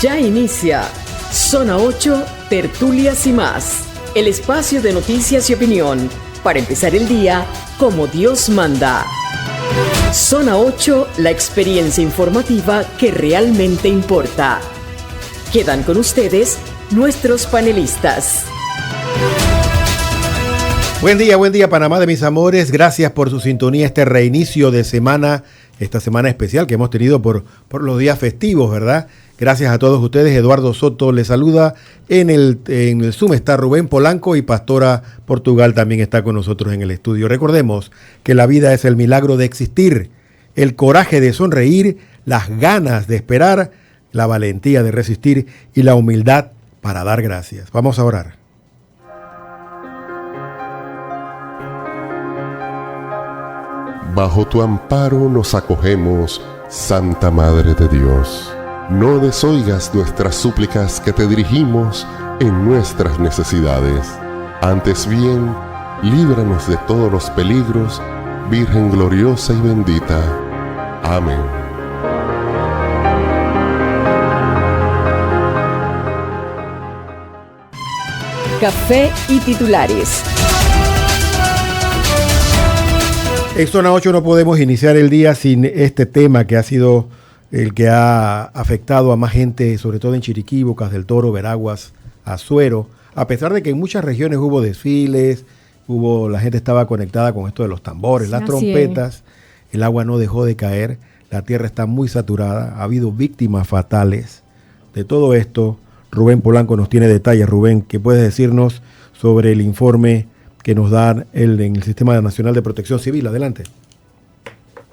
Ya inicia Zona 8, Tertulias y más. El espacio de noticias y opinión para empezar el día como Dios manda. Zona 8, la experiencia informativa que realmente importa. Quedan con ustedes nuestros panelistas. Buen día Panamá de mis amores. Gracias por su sintonía, este reinicio de semana, esta semana especial que hemos tenido por los días festivos, ¿verdad? Gracias a todos ustedes. Eduardo Soto les saluda. En el Zoom está Rubén Polanco y Pastora Portugal también está con nosotros en el estudio. Recordemos que la vida es el milagro de existir, el coraje de sonreír, las ganas de esperar, la valentía de resistir y la humildad para dar gracias. Vamos a orar. Bajo tu amparo nos acogemos, Santa Madre de Dios. No desoigas nuestras súplicas que te dirigimos en nuestras necesidades. Antes bien, líbranos de todos los peligros, Virgen gloriosa y bendita. Amén. Café y titulares. En Zona 8 no podemos iniciar el día sin este tema que ha sido el que ha afectado a más gente, sobre todo en Chiriquí, Bocas del Toro, Veraguas, Azuero. A pesar de que en muchas regiones hubo desfiles, la gente estaba conectada con esto de los tambores, las trompetas, el agua no dejó de caer, la tierra está muy saturada, ha habido víctimas fatales. De todo esto, Rubén Polanco nos tiene detalles. Rubén, ¿qué puedes decirnos sobre el informe que nos dan en el Sistema Nacional de Protección Civil? Adelante.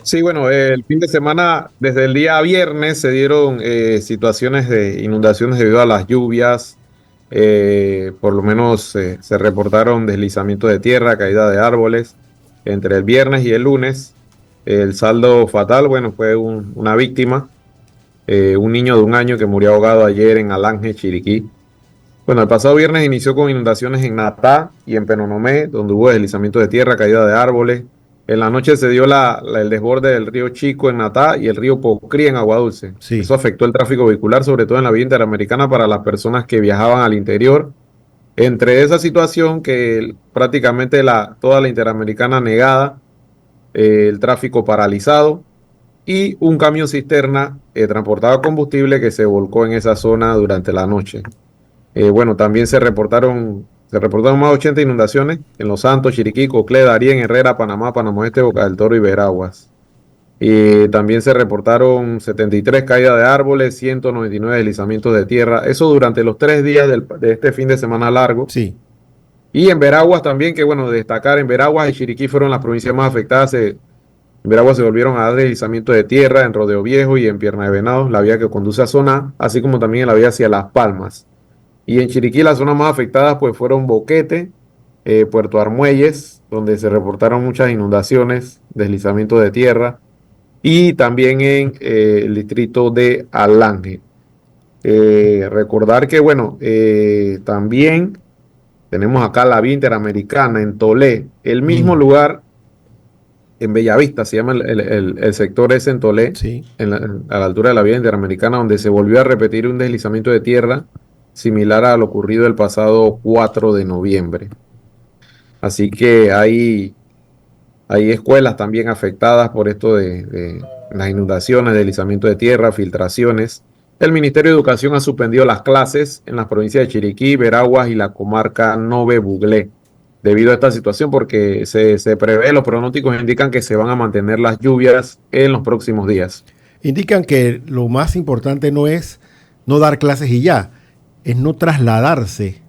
Sí, bueno, el fin de semana, desde el día viernes, se dieron situaciones de inundaciones debido a las lluvias. Por lo menos se reportaron deslizamientos de tierra, caída de árboles entre el viernes y el lunes. El saldo fatal, bueno, fue una víctima, un niño de 1 año que murió ahogado ayer en Alange, Chiriquí. Bueno, el pasado viernes inició con inundaciones en Natá y en Penonomé, donde hubo deslizamiento de tierra, caída de árboles. En la noche se dio el desborde del río Chico en Natá y el río Pocrí en Aguadulce. Sí. Eso afectó el tráfico vehicular, sobre todo en la vía interamericana para las personas que viajaban al interior. Entre esa situación que prácticamente toda la interamericana negada, el tráfico paralizado y un camión cisterna transportaba combustible que se volcó en esa zona durante la noche. Bueno, también se reportaron más de 80 inundaciones en Los Santos, Chiriquí, Coclé, Darién, Herrera, Panamá, Panamá Oeste, Boca del Toro y Veraguas. Y también se reportaron 73 caídas de árboles, 199 deslizamientos de tierra. Eso durante los 3 días de este fin de semana largo. Sí. Y en Veraguas también, que bueno, destacar, en Veraguas y Chiriquí fueron las provincias más afectadas. En Veraguas se volvieron a dar deslizamientos de tierra en Rodeo Viejo y en Pierna de Venado, la vía que conduce a Soná, así como también en la vía hacia Las Palmas. Y en Chiriquí las zonas más afectadas pues fueron Boquete, Puerto Armuelles, donde se reportaron muchas inundaciones, deslizamientos de tierra, y también en el distrito de Alange. Recordar que bueno, también tenemos acá la vía interamericana en Tolé, el mismo lugar en Bellavista, se llama el sector ese en Tolé, sí. A la altura de la vía interamericana, donde se volvió a repetir un deslizamiento de tierra similar a lo ocurrido el pasado 4 de noviembre. Así que hay escuelas también afectadas por esto de las inundaciones, deslizamiento de tierra, filtraciones. El Ministerio de Educación ha suspendido las clases en las provincias de Chiriquí, Veraguas y la comarca Nove Buglé, debido a esta situación, porque se prevé, los pronósticos indican que se van a mantener las lluvias en los próximos días. Indican que lo más importante no es no dar clases y ya, es no trasladarse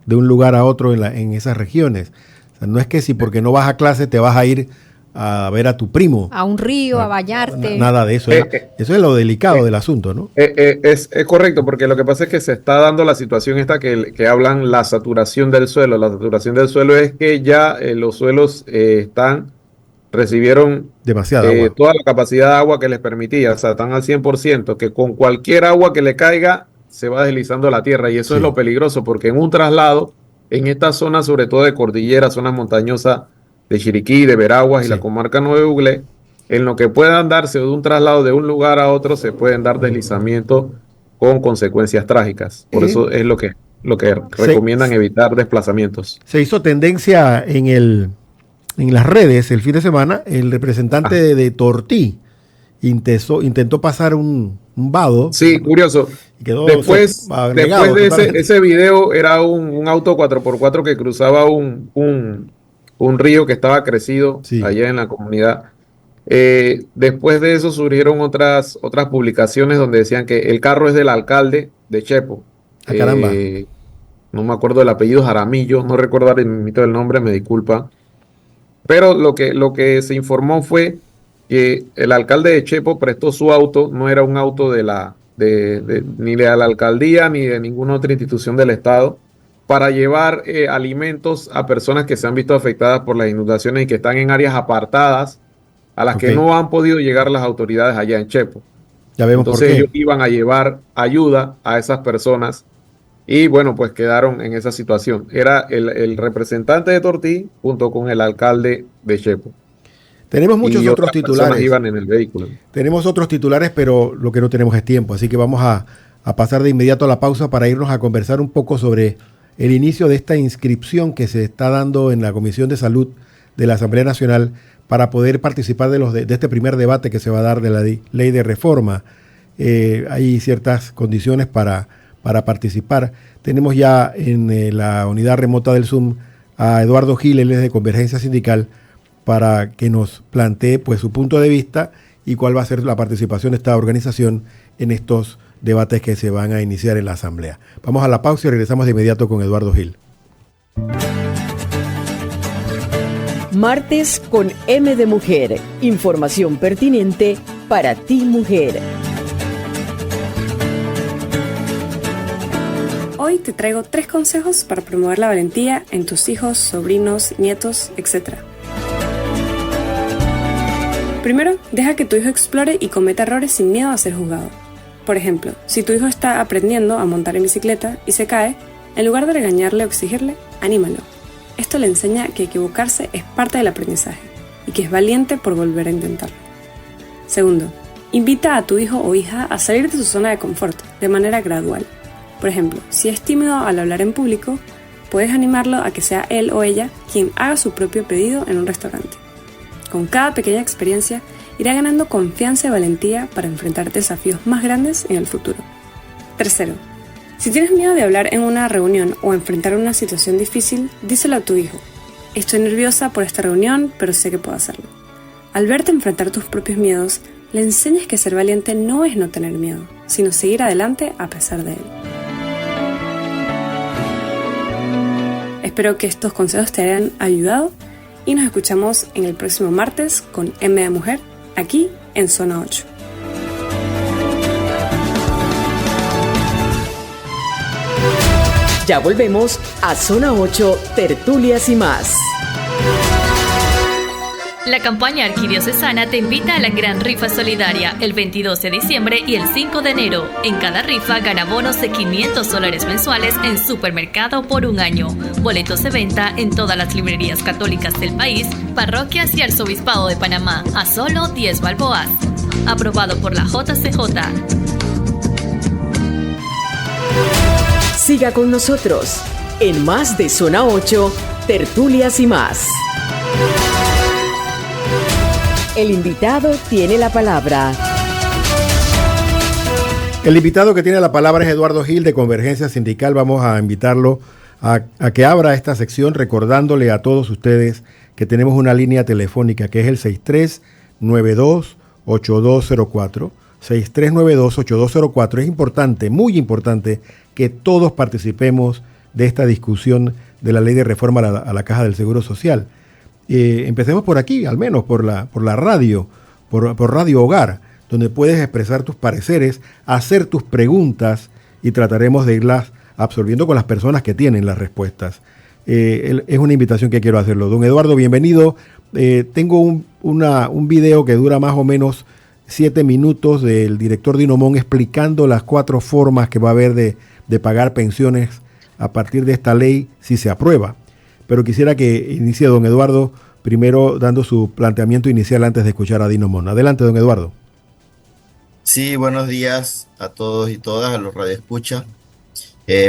de un lugar a otro en esas regiones. O sea, no es que si porque no vas a clase te vas a ir a ver a tu primo. A un río, a bañarte. Nada de eso. Eso es lo delicado del asunto, ¿no? Es correcto, porque lo que pasa es que se está dando la situación esta que hablan la saturación del suelo. La saturación del suelo es que ya los suelos recibieron demasiada agua. Toda la capacidad de agua que les permitía. O sea, están al 100%, que con cualquier agua que le caiga se va deslizando la tierra, y eso es lo peligroso, porque en un traslado, en esta zona, sobre todo de cordillera, zonas montañosas de Chiriquí, de Veraguas y la comarca Nueve Buglé, en lo que puedan darse de un traslado de un lugar a otro, se pueden dar deslizamientos con consecuencias trágicas. Por eso es lo que recomiendan evitar desplazamientos. Se hizo tendencia en las redes el fin de semana. El representante de Tortí intentó pasar un vado. Sí, curioso. Y quedó después negado, de ese video, era un auto 4x4 que cruzaba un río que estaba crecido allá en la comunidad. Después de eso surgieron otras publicaciones donde decían que el carro es del alcalde de Chepo. Caramba. No me acuerdo del apellido, Jaramillo, no recuerdo ahora el nombre, me disculpa. Pero lo que se informó fue que el alcalde de Chepo prestó su auto, no era un auto ni de la alcaldía ni de ninguna otra institución del Estado, para llevar alimentos a personas que se han visto afectadas por las inundaciones y que están en áreas apartadas a las que no han podido llegar las autoridades allá en Chepo. Ya vemos Entonces por qué. ellos iban a llevar ayuda a esas personas y bueno, pues quedaron en esa situación. Era el representante de Tortí junto con el alcalde de Chepo. Tenemos muchos otros titulares. Iban en el vehículo. Tenemos otros titulares, pero lo que no tenemos es tiempo. Así que vamos a pasar de inmediato a la pausa para irnos a conversar un poco sobre el inicio de esta inscripción que se está dando en la Comisión de Salud de la Asamblea Nacional para poder participar de este primer debate que se va a dar de la ley de reforma. Hay ciertas condiciones para participar. Tenemos ya en la unidad remota del Zoom a Eduardo Gil, él es de Convergencia Sindical, para que nos plantee pues su punto de vista y cuál va a ser la participación de esta organización en estos debates que se van a iniciar en la Asamblea. Vamos a la pausa y regresamos de inmediato con Eduardo Gil. Martes con M de Mujer. Información pertinente para ti, mujer. Hoy te traigo 3 consejos para promover la valentía en tus hijos, sobrinos, nietos, etc. Primero, deja que tu hijo explore y cometa errores sin miedo a ser juzgado. Por ejemplo, si tu hijo está aprendiendo a montar en bicicleta y se cae, en lugar de regañarle o exigirle, anímalo. Esto le enseña que equivocarse es parte del aprendizaje y que es valiente por volver a intentarlo. Segundo, invita a tu hijo o hija a salir de su zona de confort de manera gradual. Por ejemplo, si es tímido al hablar en público, puedes animarlo a que sea él o ella quien haga su propio pedido en un restaurante. Con cada pequeña experiencia, irá ganando confianza y valentía para enfrentar desafíos más grandes en el futuro. Tercero, si tienes miedo de hablar en una reunión o enfrentar una situación difícil, díselo a tu hijo. Estoy nerviosa por esta reunión, pero sé que puedo hacerlo. Al verte enfrentar tus propios miedos, le enseñas que ser valiente no es no tener miedo, sino seguir adelante a pesar de él. Espero que estos consejos te hayan ayudado y nos escuchamos en el próximo martes con M de Mujer, aquí en Zona 8. Ya volvemos a Zona 8, Tertulias y más. La campaña arquidiocesana te invita a la gran rifa solidaria el 22 de diciembre y el 5 de enero. En cada rifa gana bonos de $500 mensuales en supermercado por un año. Boletos de venta en todas las librerías católicas del país, parroquias y arzobispado de Panamá a solo 10 balboas. Aprobado por la JCJ. Siga con nosotros en más de Zona 8, Tertulias y más. El invitado tiene la palabra. El invitado que tiene la palabra es Eduardo Gil de Convergencia Sindical. Vamos a invitarlo a que abra esta sección recordándole a todos ustedes que tenemos una línea telefónica que es el 6392-8204. 6392-8204. Es importante, muy importante, que todos participemos de esta discusión de la ley de reforma a la Caja del Seguro Social. Empecemos por aquí, al menos por la radio, por Radio Hogar, donde puedes expresar tus pareceres, hacer tus preguntas y trataremos de irlas absorbiendo con las personas que tienen las respuestas. Es una invitación que quiero hacerlo. Don Eduardo, bienvenido. Tengo un video que dura más o menos 7 minutos del director Dinomón explicando las 4 formas que va a haber de pagar pensiones a partir de esta ley si se aprueba. Pero quisiera que inicie don Eduardo primero dando su planteamiento inicial antes de escuchar a Dinomón. Adelante, don Eduardo. Sí, buenos días a todos y todas, a los radioescuchas.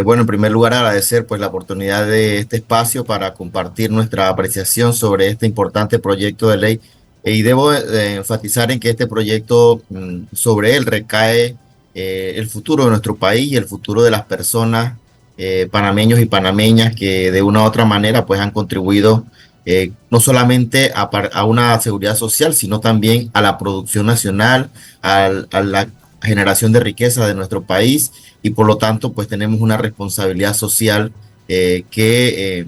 Bueno, en primer lugar agradecer pues la oportunidad de este espacio para compartir nuestra apreciación sobre este importante proyecto de ley. Y debo enfatizar en que este proyecto, sobre él recae el futuro de nuestro país y el futuro de las personas, panameños y panameñas que de una u otra manera pues han contribuido no solamente a una seguridad social, sino también a la producción nacional, a la generación de riqueza de nuestro país, y por lo tanto pues tenemos una responsabilidad social que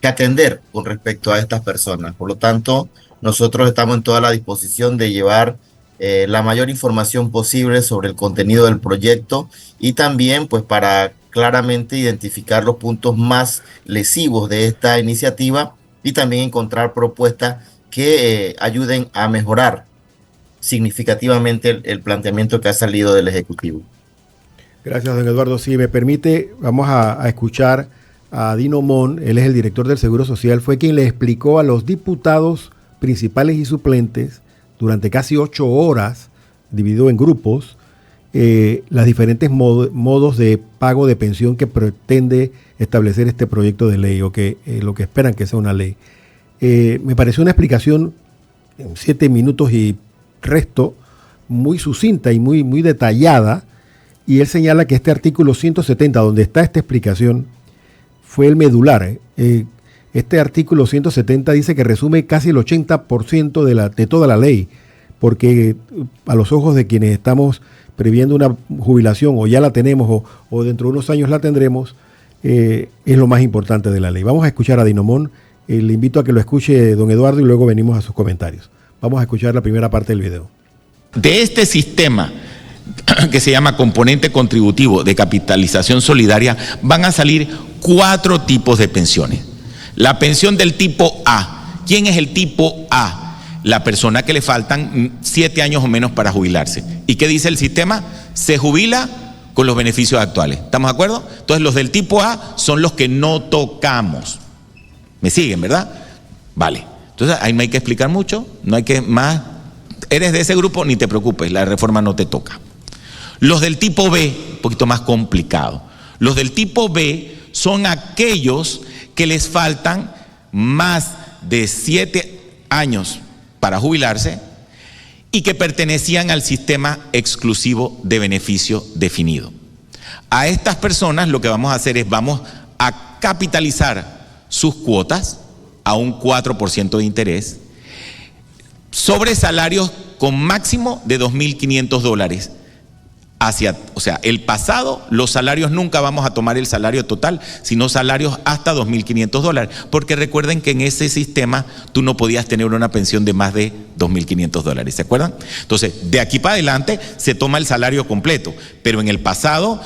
atender con respecto a estas personas. Por lo tanto, nosotros estamos en toda la disposición de llevar la mayor información posible sobre el contenido del proyecto, y también pues para claramente identificar los puntos más lesivos de esta iniciativa, y también encontrar propuestas que ayuden a mejorar significativamente el planteamiento que ha salido del Ejecutivo. Gracias, don Eduardo. Si me permite, vamos a escuchar a Dino Mon. Él es el director del Seguro Social. Fue quien le explicó a los diputados principales y suplentes durante casi 8 horas, dividido en grupos, las diferentes modos de pago de pensión que pretende establecer este proyecto de ley, o que lo que esperan que sea una ley. Me pareció una explicación en 7 minutos y resto muy sucinta y muy detallada, y él señala que este artículo 170, donde está esta explicación, fue el medular. Este artículo 170 dice que resume casi el 80% de toda la ley, porque a los ojos de quienes estamos previendo una jubilación, o ya la tenemos, o dentro de unos años la tendremos, es lo más importante de la ley. Vamos a escuchar a Dinomón. Le invito a que lo escuche don Eduardo y luego venimos a sus comentarios. Vamos a escuchar la primera parte del video. De este sistema que se llama componente contributivo de capitalización solidaria, van a salir 4 tipos de pensiones. La pensión del tipo A. ¿Quién es el tipo A? La persona que le faltan 7 años o menos para jubilarse. ¿Y qué dice el sistema? Se jubila con los beneficios actuales. ¿Estamos de acuerdo? Entonces los del tipo A son los que no tocamos. ¿Me siguen, verdad? Vale. Entonces ahí no hay que explicar mucho, no hay que más. Eres de ese grupo, ni te preocupes, la reforma no te toca. Los del tipo B, un poquito más complicado. Los del tipo B son aquellos que les faltan más de 7 años para jubilarse y que pertenecían al sistema exclusivo de beneficio definido. A estas personas lo que vamos a hacer es vamos a capitalizar sus cuotas a un 4% de interés sobre salarios con máximo de $2.500 o sea, el pasado, los salarios nunca vamos a tomar el salario total, sino salarios hasta $2.500, porque recuerden que en ese sistema tú no podías tener una pensión de más de $2.500, ¿se acuerdan? Entonces, de aquí para adelante se toma el salario completo, pero en el pasado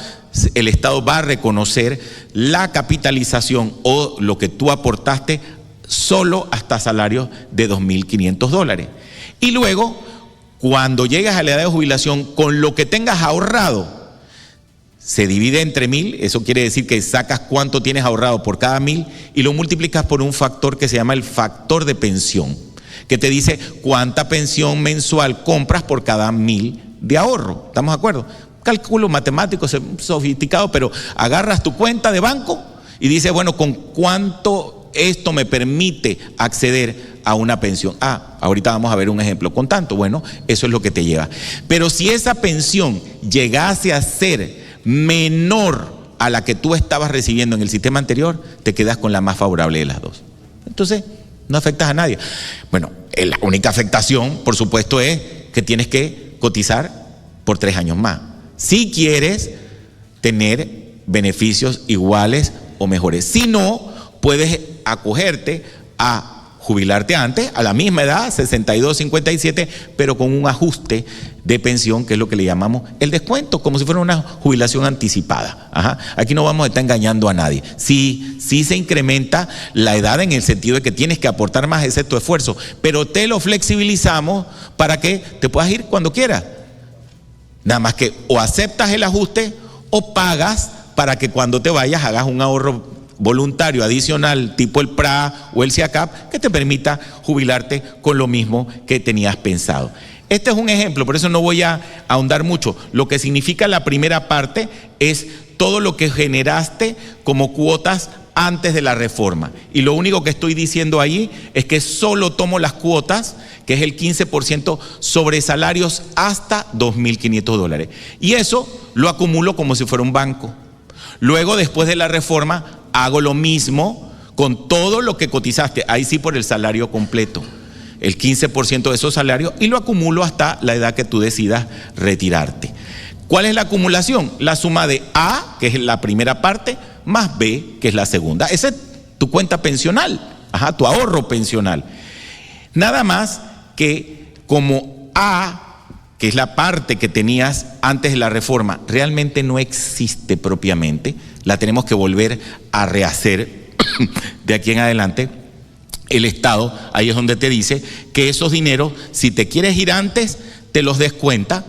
el Estado va a reconocer la capitalización o lo que tú aportaste solo hasta salarios de $2.500. Y luego, cuando llegas a la edad de jubilación, con lo que tengas ahorrado, se divide entre 1.000, eso quiere decir que sacas cuánto tienes ahorrado por cada 1.000 y lo multiplicas por un factor que se llama el factor de pensión, que te dice cuánta pensión mensual compras por cada 1.000 de ahorro. ¿Estamos de acuerdo? Cálculo matemático sofisticado, pero agarras tu cuenta de banco y dices, bueno, ¿con cuánto esto me permite acceder a una pensión? Ahorita vamos a ver un ejemplo con tanto. Bueno, eso es lo que te lleva. Pero si esa pensión llegase a ser menor a la que tú estabas recibiendo en el sistema anterior, te quedas con la más favorable de las dos. Entonces, no afectas a nadie. Bueno, la única afectación, por supuesto, es que tienes que cotizar por 3 años más. Si quieres tener beneficios iguales o mejores. Si no, puedes acogerte a jubilarte antes, a la misma edad, 62, 57, pero con un ajuste de pensión, que es lo que le llamamos el descuento, como si fuera una jubilación anticipada. Aquí no vamos a estar engañando a nadie. Sí se incrementa la edad en el sentido de que tienes que aportar más, ese es tu esfuerzo, pero te lo flexibilizamos para que te puedas ir cuando quieras. Nada más que o aceptas el ajuste o pagas para que cuando te vayas hagas un ahorro voluntario adicional tipo el PRA o el CIACAP que te permita jubilarte con lo mismo que tenías pensado. Este es un ejemplo, por eso no voy a ahondar mucho. Lo que significa la primera parte es todo lo que generaste como cuotas antes de la reforma. Y lo único que estoy diciendo ahí es que solo tomo las cuotas, que es el 15% sobre salarios hasta $2.500. Y eso lo acumulo como si fuera un banco. Luego, después de la reforma, hago lo mismo con todo lo que cotizaste, ahí sí por el salario completo, el 15% de esos salarios, y lo acumulo hasta la edad que tú decidas retirarte. ¿Cuál es la acumulación? La suma de A, que es la primera parte, más B, que es la segunda. Esa es tu cuenta pensional, tu ahorro pensional. Nada más que como A, que es la parte que tenías antes de la reforma, realmente no existe propiamente, la tenemos que volver a rehacer de aquí en adelante. El Estado, ahí es donde te dice que esos dineros, si te quieres ir antes, te los descuenta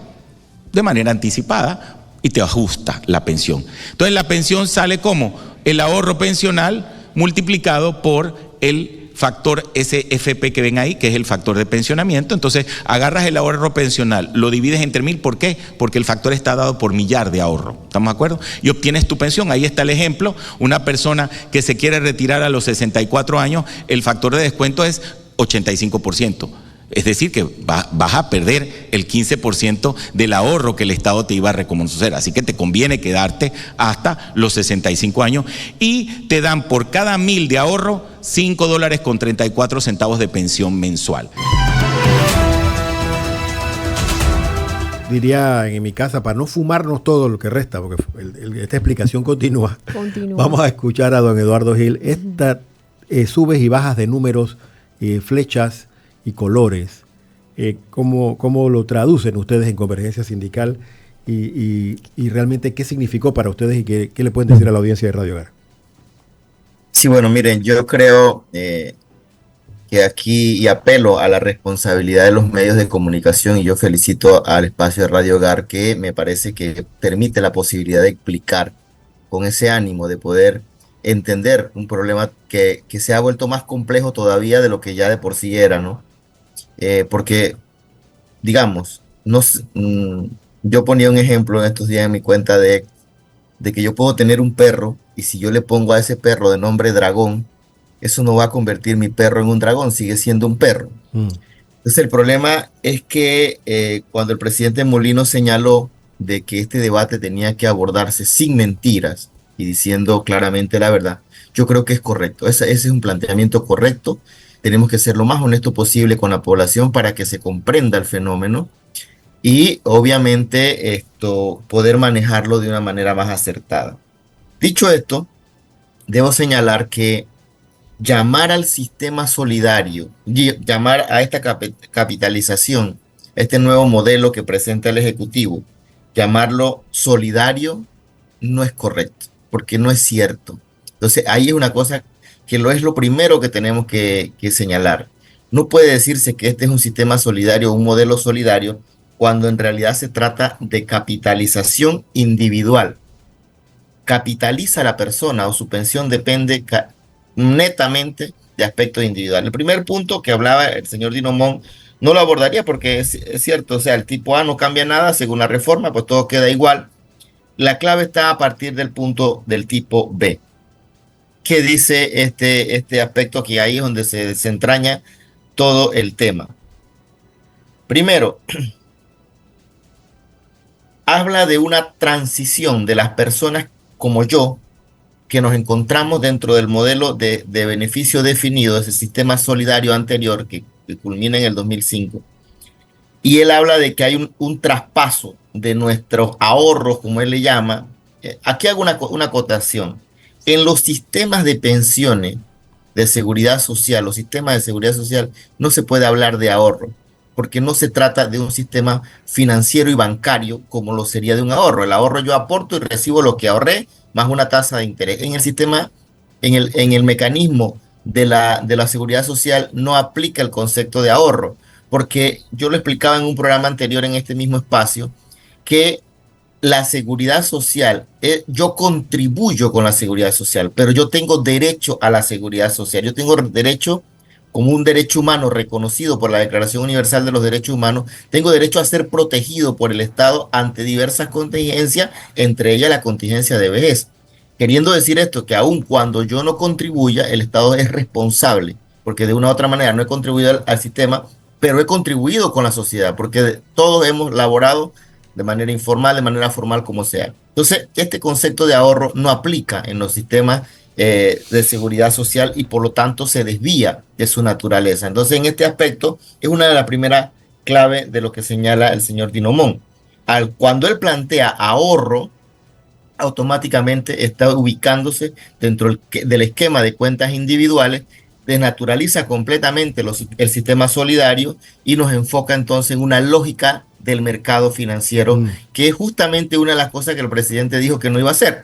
de manera anticipada y te ajusta la pensión. Entonces la pensión sale como el ahorro pensional multiplicado por el factor SFP que ven ahí, que es el factor de pensionamiento. Entonces agarras el ahorro pensional, lo divides entre 1000, ¿por qué? Porque el factor está dado por millar de ahorro, ¿estamos de acuerdo? Y obtienes tu pensión. Ahí está el ejemplo, una persona que se quiere retirar a los 64 años, el factor de descuento es 85%. Es decir, que vas a perder el 15% del ahorro que el Estado te iba a reconocer. Así que te conviene quedarte hasta los 65 años y te dan por cada 1000 de ahorro $5.34 de pensión mensual. Diría en mi casa, para no fumarnos todo lo que resta, porque esta explicación continúa. Vamos a escuchar a don Eduardo Gil. Estas subes y bajas de números, flechas y colores, ¿cómo lo traducen ustedes en Convergencia Sindical y realmente qué significó para ustedes y qué le pueden decir a la audiencia de Radio Hogar? Sí, bueno, miren, yo creo que aquí, y apelo a la responsabilidad de los medios de comunicación, y yo felicito al espacio de Radio Hogar, que me parece que permite la posibilidad de explicar con ese ánimo de poder entender un problema que se ha vuelto más complejo todavía de lo que ya de por sí era, ¿no? Porque, digamos, yo ponía un ejemplo en estos días en mi cuenta de que yo puedo tener un perro y si yo le pongo a ese perro de nombre Dragón, eso no va a convertir mi perro en un dragón, sigue siendo un perro. Entonces el problema es que cuando el presidente Molino señaló de que este debate tenía que abordarse sin mentiras y diciendo claramente la verdad, yo creo que es correcto. Ese es un planteamiento correcto. Tenemos que ser lo más honesto posible con la población para que se comprenda el fenómeno y obviamente poder manejarlo de una manera más acertada. Dicho esto, debo señalar que llamar al sistema solidario, llamar a esta capitalización, este nuevo modelo que presenta el Ejecutivo, llamarlo solidario no es correcto, porque no es cierto. Entonces ahí es una cosa que es lo primero que tenemos que señalar. No puede decirse que este es un sistema solidario, un modelo solidario, cuando en realidad se trata de capitalización individual. Capitaliza a la persona o su pensión depende netamente de aspectos individuales. El primer punto que hablaba el señor Dinomón no lo abordaría porque es cierto, o sea, el tipo A no cambia nada según la reforma, pues todo queda igual. La clave está a partir del punto del tipo B. ¿Qué dice este aspecto que ahí es donde se desentraña todo el tema? Primero, habla de una transición de las personas como yo, que nos encontramos dentro del modelo de beneficio definido, ese sistema solidario anterior que culmina en el 2005. Y él habla de que hay un traspaso de nuestros ahorros, como él le llama. Aquí hago una acotación. En los sistemas de pensiones de seguridad social, los sistemas de seguridad social, no se puede hablar de ahorro, porque no se trata de un sistema financiero y bancario como lo sería de un ahorro. El ahorro yo aporto y recibo lo que ahorré más una tasa de interés. En el sistema, en el mecanismo de la seguridad social no aplica el concepto de ahorro, porque yo lo explicaba en un programa anterior en este mismo espacio, que la seguridad social, yo contribuyo con la seguridad social, pero yo tengo derecho a la seguridad social. Yo tengo derecho como un derecho humano reconocido por la Declaración Universal de los Derechos Humanos, tengo derecho a ser protegido por el Estado ante diversas contingencias, entre ellas la contingencia de vejez. Queriendo decir esto, que aun cuando yo no contribuya, el Estado es responsable, porque de una u otra manera no he contribuido al sistema, pero he contribuido con la sociedad, porque todos hemos laborado de manera informal, de manera formal, como sea. Entonces, este concepto de ahorro no aplica en los sistemas de seguridad social y por lo tanto se desvía de su naturaleza. Entonces, en este aspecto, es una de las primeras claves de lo que señala el señor Dinomón. Cuando él plantea ahorro, automáticamente está ubicándose dentro del esquema de cuentas individuales, desnaturaliza completamente el sistema solidario y nos enfoca entonces en una lógica del mercado financiero, que es justamente una de las cosas que el presidente dijo que no iba a hacer.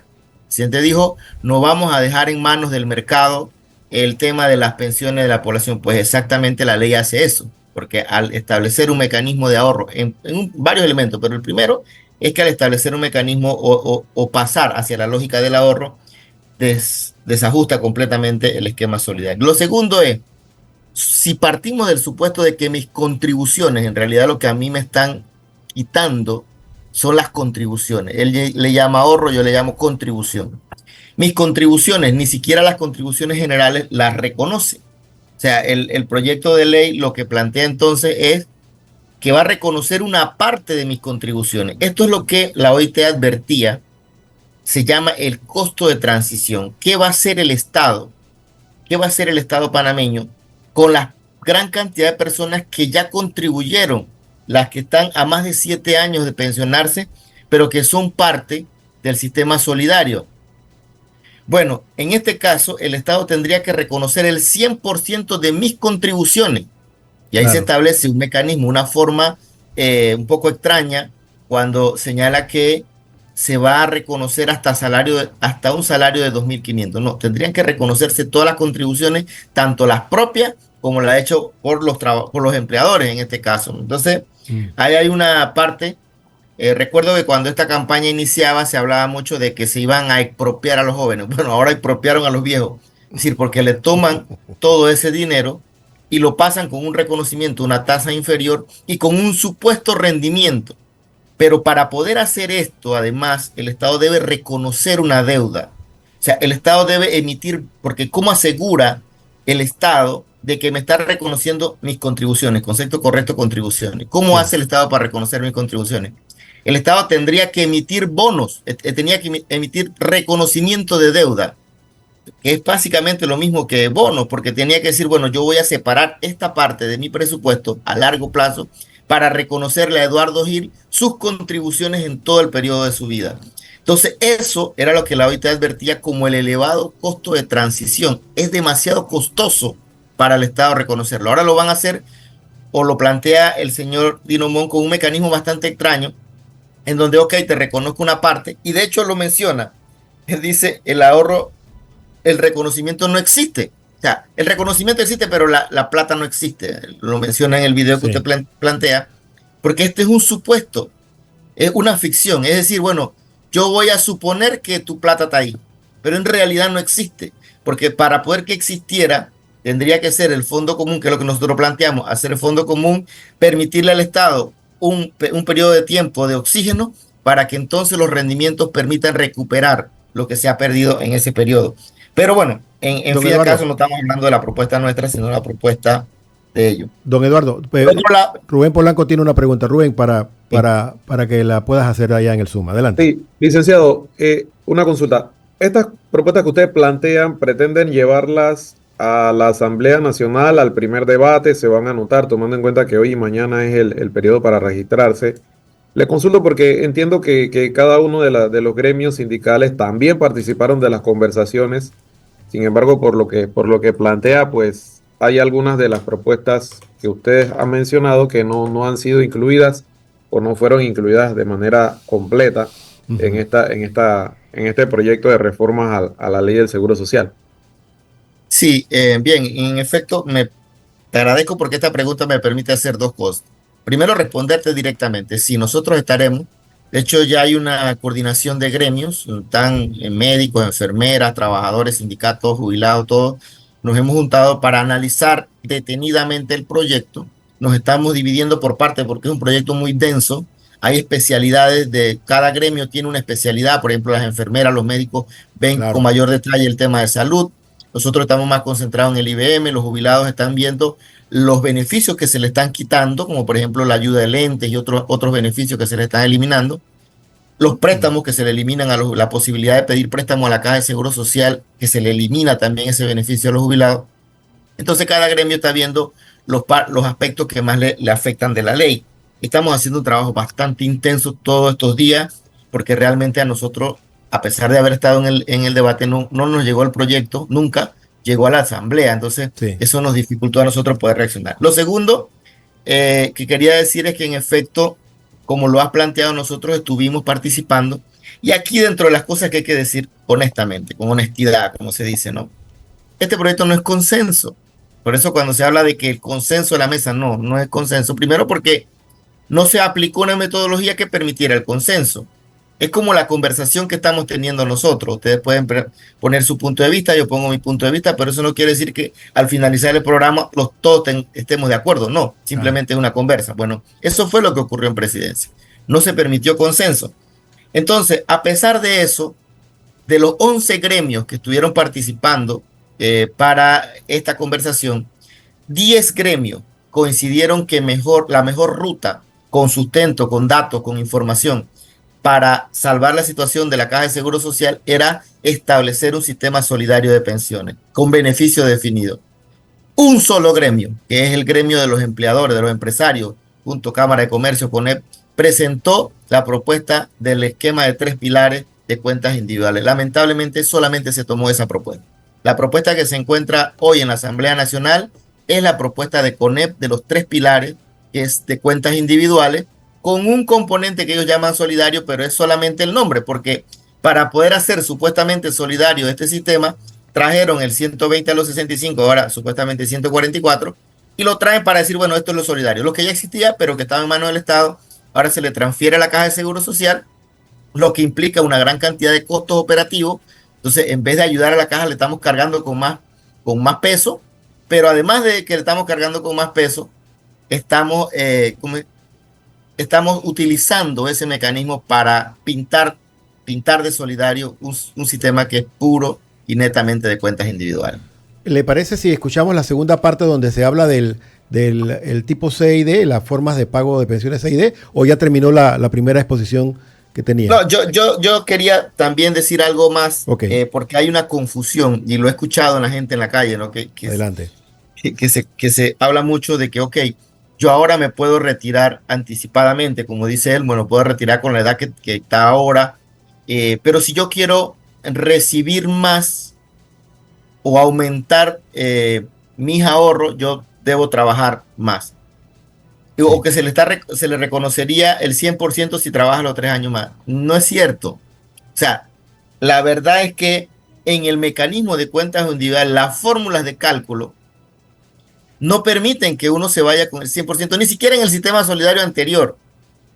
El presidente dijo, no vamos a dejar en manos del mercado el tema de las pensiones de la población. Pues exactamente la ley hace eso, porque al establecer un mecanismo de ahorro en varios elementos, pero el primero es que al establecer un mecanismo o pasar hacia la lógica del ahorro, desajusta completamente el esquema solidario. Lo segundo es, si partimos del supuesto de que mis contribuciones, en realidad lo que a mí me están quitando son las contribuciones. Él le llama ahorro, yo le llamo contribución. Mis contribuciones, ni siquiera las contribuciones generales las reconoce. O sea, el proyecto de ley lo que plantea entonces es que va a reconocer una parte de mis contribuciones. Esto es lo que la OIT advertía, se llama el costo de transición. ¿Qué va a hacer el Estado? ¿Qué va a hacer el Estado panameño con la gran cantidad de personas que ya contribuyeron, las que están a más de 7 años de pensionarse, pero que son parte del sistema solidario? Bueno, en este caso, el Estado tendría que reconocer el 100% de mis contribuciones. Y ahí se establece un mecanismo, una forma un poco extraña, cuando señala que se va a reconocer hasta un salario de 2.500. No, tendrían que reconocerse todas las contribuciones, tanto las propias como las hechas por los empleadores en este caso. Entonces, ahí hay una parte. Recuerdo que cuando esta campaña iniciaba se hablaba mucho de que se iban a expropiar a los jóvenes. Bueno, ahora expropiaron a los viejos. Es decir, porque le toman todo ese dinero y lo pasan con un reconocimiento, una tasa inferior y con un supuesto rendimiento. Pero para poder hacer esto, además, el Estado debe reconocer una deuda. O sea, el Estado debe emitir, porque ¿cómo asegura el Estado de que me está reconociendo mis contribuciones? Concepto correcto, contribuciones. ¿Cómo hace el Estado para reconocer mis contribuciones? El Estado tendría que emitir bonos, tenía que emitir reconocimiento de deuda, que es básicamente lo mismo que bonos, porque tenía que decir, bueno, yo voy a separar esta parte de mi presupuesto a largo plazo para reconocerle a Eduardo Gil sus contribuciones en todo el periodo de su vida. Entonces, eso era lo que la OIT advertía como el elevado costo de transición. Es demasiado costoso para el Estado reconocerlo. Ahora lo van a hacer, o lo plantea el señor Dinomón con un mecanismo bastante extraño, en donde, ok, te reconozco una parte, y de hecho lo menciona. Él dice, el ahorro, el reconocimiento no existe. O sea, el reconocimiento existe, pero la plata no existe. Lo menciona en el video que usted plantea, porque este es un supuesto, es una ficción. Es decir, bueno, yo voy a suponer que tu plata está ahí, pero en realidad no existe, porque para poder que existiera, tendría que ser el fondo común, que es lo que nosotros planteamos, hacer el fondo común, permitirle al Estado un periodo de tiempo de oxígeno para que entonces los rendimientos permitan recuperar lo que se ha perdido en ese periodo. Pero bueno, en fin de caso no estamos hablando de la propuesta nuestra, sino de la propuesta de ellos. Don Eduardo, Rubén Polanco tiene una pregunta. Rubén, para que la puedas hacer allá en el Zoom. Adelante. Sí, licenciado, una consulta. Estas propuestas que ustedes plantean, ¿pretenden llevarlas a la Asamblea Nacional, al primer debate? ¿Se van a anotar, tomando en cuenta que hoy y mañana es el periodo para registrarse? Le consulto porque entiendo que cada uno de los gremios sindicales también participaron de las conversaciones. Sin embargo, por lo que plantea, pues hay algunas de las propuestas que ustedes han mencionado que no han sido incluidas o no fueron incluidas de manera completa en este proyecto de reformas a la ley del Seguro Social. Sí, bien, en efecto, te agradezco porque esta pregunta me permite hacer dos cosas. Primero, responderte directamente. Sí, nosotros estaremos. De hecho, ya hay una coordinación de gremios, están médicos, enfermeras, trabajadores, sindicatos, jubilados, todos, nos hemos juntado para analizar detenidamente el proyecto. Nos estamos dividiendo por partes porque es un proyecto muy denso. Hay especialidades de cada gremio, tiene una especialidad. Por ejemplo, las enfermeras, los médicos ven con mayor detalle el tema de salud. Nosotros estamos más concentrados en el IBM. Los jubilados están viendo los beneficios que se le están quitando, como por ejemplo la ayuda de lentes y otros beneficios que se le están eliminando. Los préstamos que se le eliminan la posibilidad de pedir préstamo a la Caja de Seguro Social, que se le elimina también ese beneficio a los jubilados. Entonces cada gremio está viendo los aspectos que más le afectan de la ley. Estamos haciendo un trabajo bastante intenso todos estos días, porque realmente a nosotros, a pesar de haber estado en el debate, no nos llegó el proyecto, nunca llegó a la asamblea. Entonces eso nos dificultó a nosotros poder reaccionar. Lo segundo que quería decir es que en efecto, como lo has planteado, nosotros estuvimos participando. Y aquí dentro de las cosas que hay que decir honestamente, con honestidad, como se dice, ¿no? Este proyecto no es consenso. Por eso cuando se habla de que el consenso de la mesa, no es consenso. Primero porque no se aplicó una metodología que permitiera el consenso. Es como la conversación que estamos teniendo nosotros. Ustedes pueden poner su punto de vista, yo pongo mi punto de vista, pero eso no quiere decir que al finalizar el programa todos estemos de acuerdo. No, simplemente es una conversa. Bueno, eso fue lo que ocurrió en presidencia. No se permitió consenso. Entonces, a pesar de eso, de los 11 gremios que estuvieron participando para esta conversación, 10 gremios coincidieron que la mejor ruta, con sustento, con datos, con información, para salvar la situación de la Caja de Seguro Social era establecer un sistema solidario de pensiones con beneficio definido. Un solo gremio, que es el gremio de los empleadores, de los empresarios, junto a Cámara de Comercio, CONEP, presentó la propuesta del esquema de 3 pilares de cuentas individuales. Lamentablemente solamente se tomó esa propuesta. La propuesta que se encuentra hoy en la Asamblea Nacional es la propuesta de CONEP de los 3 pilares, que es de cuentas individuales, con un componente que ellos llaman solidario, pero es solamente el nombre, porque para poder hacer supuestamente solidario este sistema, trajeron el 120 a los 65, ahora supuestamente 144, y lo traen para decir, bueno, esto es lo solidario. Lo que ya existía, pero que estaba en manos del Estado, ahora se le transfiere a la Caja de Seguro Social, lo que implica una gran cantidad de costos operativos. Entonces, en vez de ayudar a la Caja, le estamos cargando con más peso, pero además de que le estamos cargando con más peso, estamos utilizando ese mecanismo para pintar de solidario un sistema que es puro y netamente de cuentas individuales. ¿Le parece si escuchamos la segunda parte donde se habla del tipo CID, las formas de pago de pensiones CID, o ya terminó la primera exposición que tenía? No, yo quería también decir algo más, porque hay una confusión, y lo he escuchado en la gente en la calle, ¿no? Adelante. Que se habla mucho de que, yo ahora me puedo retirar anticipadamente, como dice él, bueno, puedo retirar con la edad que está ahora, pero si yo quiero recibir más o aumentar mis ahorros, yo debo trabajar más. O que se le reconocería el 100% si trabaja los 3 años más. No es cierto. O sea, la verdad es que en el mecanismo de cuentas individuales, las fórmulas de cálculo no permiten que uno se vaya con el 100%, ni siquiera en el sistema solidario anterior.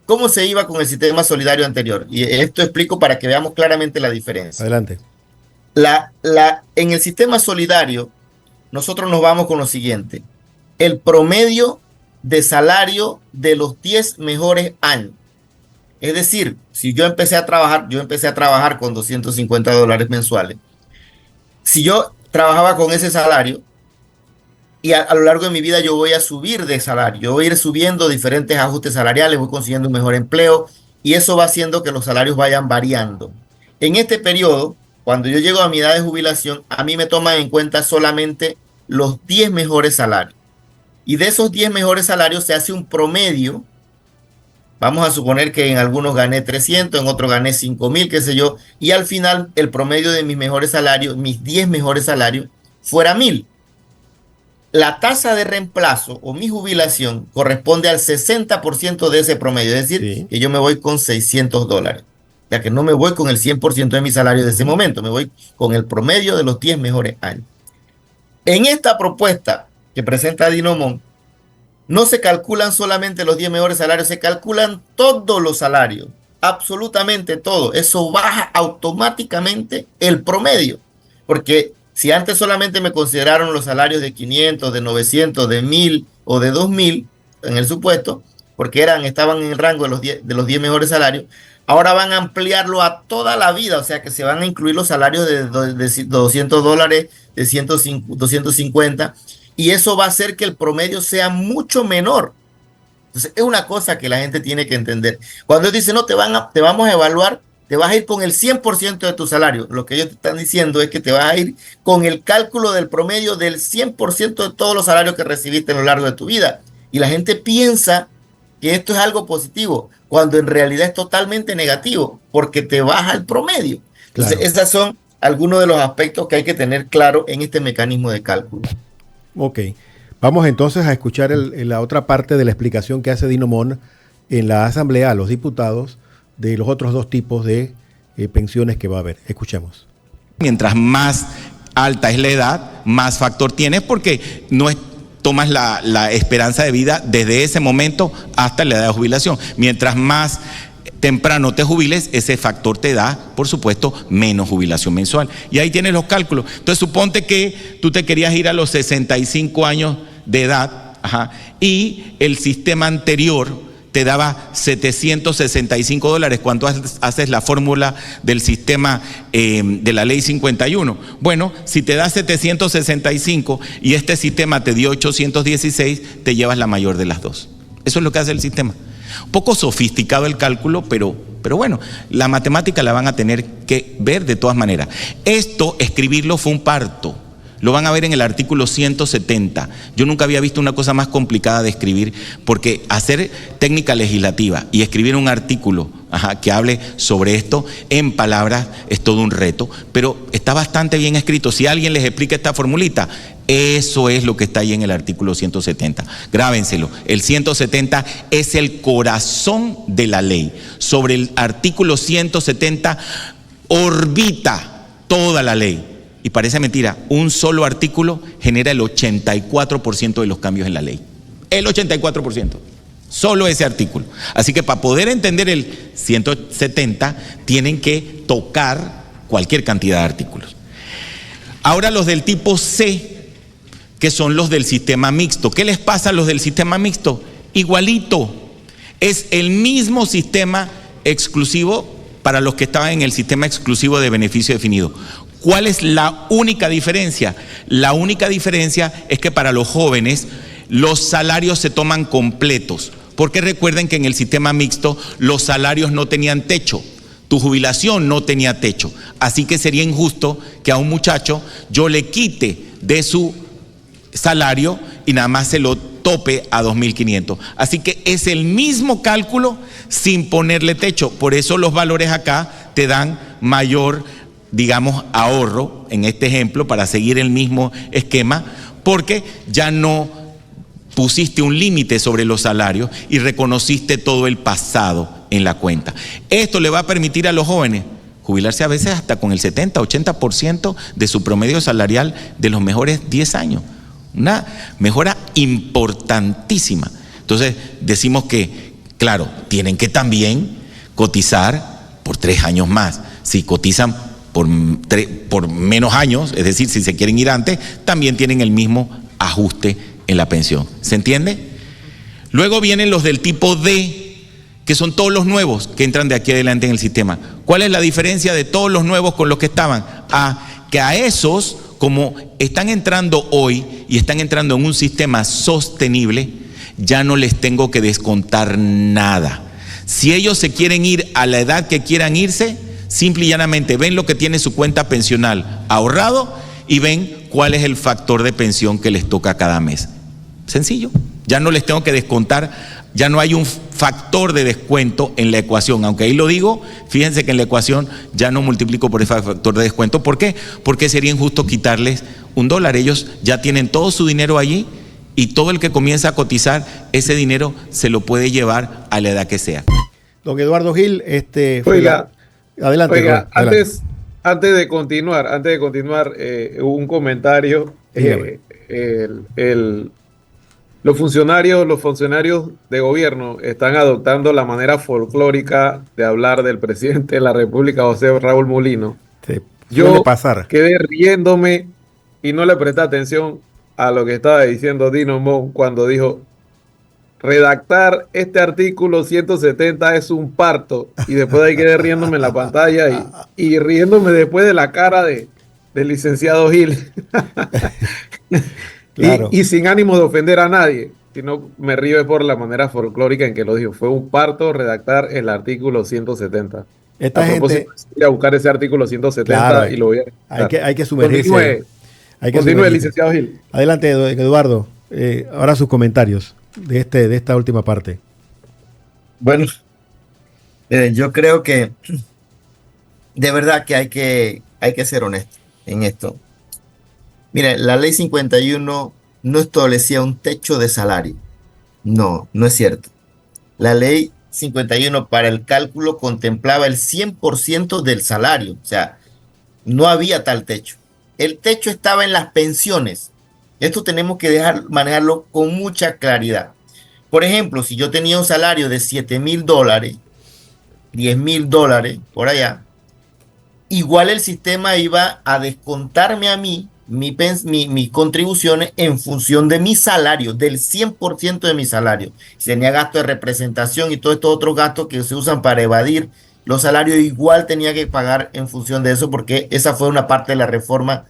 ¿Cómo se iba con el sistema solidario anterior? Y esto explico para que veamos claramente la diferencia. Adelante. En el sistema solidario, nosotros nos vamos con lo siguiente. El promedio de salario de los 10 mejores años. Es decir, si yo empecé a trabajar con $250 mensuales. Si yo trabajaba con ese salario, y a lo largo de mi vida yo voy a subir de salario, yo voy a ir subiendo diferentes ajustes salariales, voy consiguiendo un mejor empleo, y eso va haciendo que los salarios vayan variando. En este periodo, cuando yo llego a mi edad de jubilación, a mí me toman en cuenta solamente los 10 mejores salarios. Y de esos 10 mejores salarios se hace un promedio. Vamos a suponer que en algunos gané 300, en otros gané 5,000, qué sé yo, y al final el promedio de mis mejores salarios, mis 10 mejores salarios, fuera 1,000. La tasa de reemplazo o mi jubilación corresponde al 60% de ese promedio, es decir, que yo me voy con $600, ya que no me voy con el 100% de mi salario de ese momento, me voy con el promedio de los 10 mejores años. En esta propuesta que presenta Dinomón, no se calculan solamente los 10 mejores salarios, se calculan todos los salarios, absolutamente todo. Eso baja automáticamente el promedio, porque Si antes solamente me consideraron los salarios de 500, de 900, de 1000 o de 2000 en el supuesto, porque estaban en el rango de los 10 mejores salarios, ahora van a ampliarlo a toda la vida, o sea que se van a incluir los salarios de $200, de 250, y eso va a hacer que el promedio sea mucho menor. Entonces, es una cosa que la gente tiene que entender. Cuando ellos dicen, no, te vamos a evaluar, te vas a ir con el 100% de tu salario. Lo que ellos te están diciendo es que te vas a ir con el cálculo del promedio del 100% de todos los salarios que recibiste a lo largo de tu vida. Y la gente piensa que esto es algo positivo, cuando en realidad es totalmente negativo, porque te baja el promedio. Entonces, esos son algunos de los aspectos que hay que tener claro en este mecanismo de cálculo. Ok. Vamos entonces a escuchar la otra parte de la explicación que hace Dino Mon en la Asamblea a los diputados de los otros dos tipos de pensiones que va a haber. Escuchemos. Mientras más alta es la edad, más factor tienes, porque tomas la esperanza de vida desde ese momento hasta la edad de jubilación. Mientras más temprano te jubiles, ese factor te da, por supuesto, menos jubilación mensual. Y ahí tienes los cálculos. Entonces, suponte que tú te querías ir a los 65 años de edad, y el sistema anterior te daba $765 cuando haces la fórmula del sistema de la ley 51. Bueno, si te da 765 y este sistema te dio 816, te llevas la mayor de las dos. Eso es lo que hace el sistema. Un poco sofisticado el cálculo, pero bueno, la matemática la van a tener que ver de todas maneras. Esto, escribirlo fue un parto. Lo van a ver en el artículo 170. Yo nunca había visto una cosa más complicada de escribir, porque hacer técnica legislativa y escribir un artículo que hable sobre esto en palabras es todo un reto, pero está bastante bien escrito. Si alguien les explica esta formulita, eso es lo que está ahí en el artículo 170. Grábenselo. El 170 es el corazón de la ley. Sobre el artículo 170 orbita toda la ley. Y parece mentira, un solo artículo genera el 84% de los cambios en la ley. El 84%. Solo ese artículo. Así que para poder entender el 170, tienen que tocar cualquier cantidad de artículos. Ahora los del tipo C, que son los del sistema mixto. ¿Qué les pasa a los del sistema mixto? Igualito. Es el mismo sistema exclusivo para los que estaban en el sistema exclusivo de beneficio definido. ¿Cuál es la única diferencia? La única diferencia es que para los jóvenes los salarios se toman completos, porque recuerden que en el sistema mixto los salarios no tenían techo, tu jubilación no tenía techo, así que sería injusto que a un muchacho yo le quite de su salario y nada más se lo tope a 2.500. Así que es el mismo cálculo sin ponerle techo, por eso los valores acá te dan mayor, digamos, ahorro en este ejemplo para seguir el mismo esquema, porque ya no pusiste un límite sobre los salarios y reconociste todo el pasado en la cuenta. Esto le va a permitir a los jóvenes jubilarse a veces hasta con el 70-80% de su promedio salarial de los mejores 10 años. Una mejora importantísima. Entonces decimos que, claro, tienen que también cotizar por 3 años más. Si cotizan por menos años, es decir, si se quieren ir antes, también tienen el mismo ajuste en la pensión. ¿Se entiende? Luego vienen los del tipo D, que son todos los nuevos que entran de aquí adelante en el sistema. ¿Cuál es la diferencia de todos los nuevos con los que estaban? Que a esos, como están entrando hoy y están entrando en un sistema sostenible, ya no les tengo que descontar nada. Si ellos se quieren ir a la edad que quieran irse, simple y llanamente ven lo que tiene su cuenta pensional ahorrado y ven cuál es el factor de pensión que les toca cada mes. Sencillo, ya no les tengo que descontar, ya no hay un factor de descuento en la ecuación, aunque ahí lo digo, fíjense que en la ecuación ya no multiplico por ese factor de descuento. ¿Por qué? Porque sería injusto quitarles $1, ellos ya tienen todo su dinero allí y todo el que comienza a cotizar, ese dinero se lo puede llevar a la edad que sea. Don Eduardo Gil, Oiga, adelante. Oiga, antes de continuar, un comentario. Los funcionarios de gobierno están adoptando la manera folclórica de hablar del presidente de la República, José Raúl Mulino. Yo quedé riéndome y no le presté atención a lo que estaba diciendo Dino Mon cuando dijo: redactar este artículo 170 es un parto. Y después de ahí quedé riéndome en la pantalla y riéndome después de la cara del licenciado Gil. Claro. Y sin ánimo de ofender a nadie, sino me río por la manera folclórica en que lo dijo. Fue un parto redactar el artículo 170. Esta A propósito, gente, voy a buscar ese artículo 170 claro, y lo voy a... hay que sumergirse. Continúe, sumergirse. licenciado Gil. Adelante, Eduardo. Ahora sus comentarios de esta última parte. Bueno, yo creo que de verdad que hay que ser honesto en esto. Mira, la ley 51 no establecía un techo de salario. No, no es cierto. La ley 51 para el cálculo contemplaba el 100% del salario. O sea, no había tal techo. El techo estaba en las pensiones. Esto tenemos que manejarlo con mucha claridad. Por ejemplo, si yo tenía un salario de $7,000, $10,000 por allá, igual el sistema iba a descontarme a mí mis contribuciones en función de mi salario, del 100% de mi salario. Si tenía gasto de representación y todos estos otros gastos que se usan para evadir los salarios, igual tenía que pagar en función de eso, porque esa fue una parte de la reforma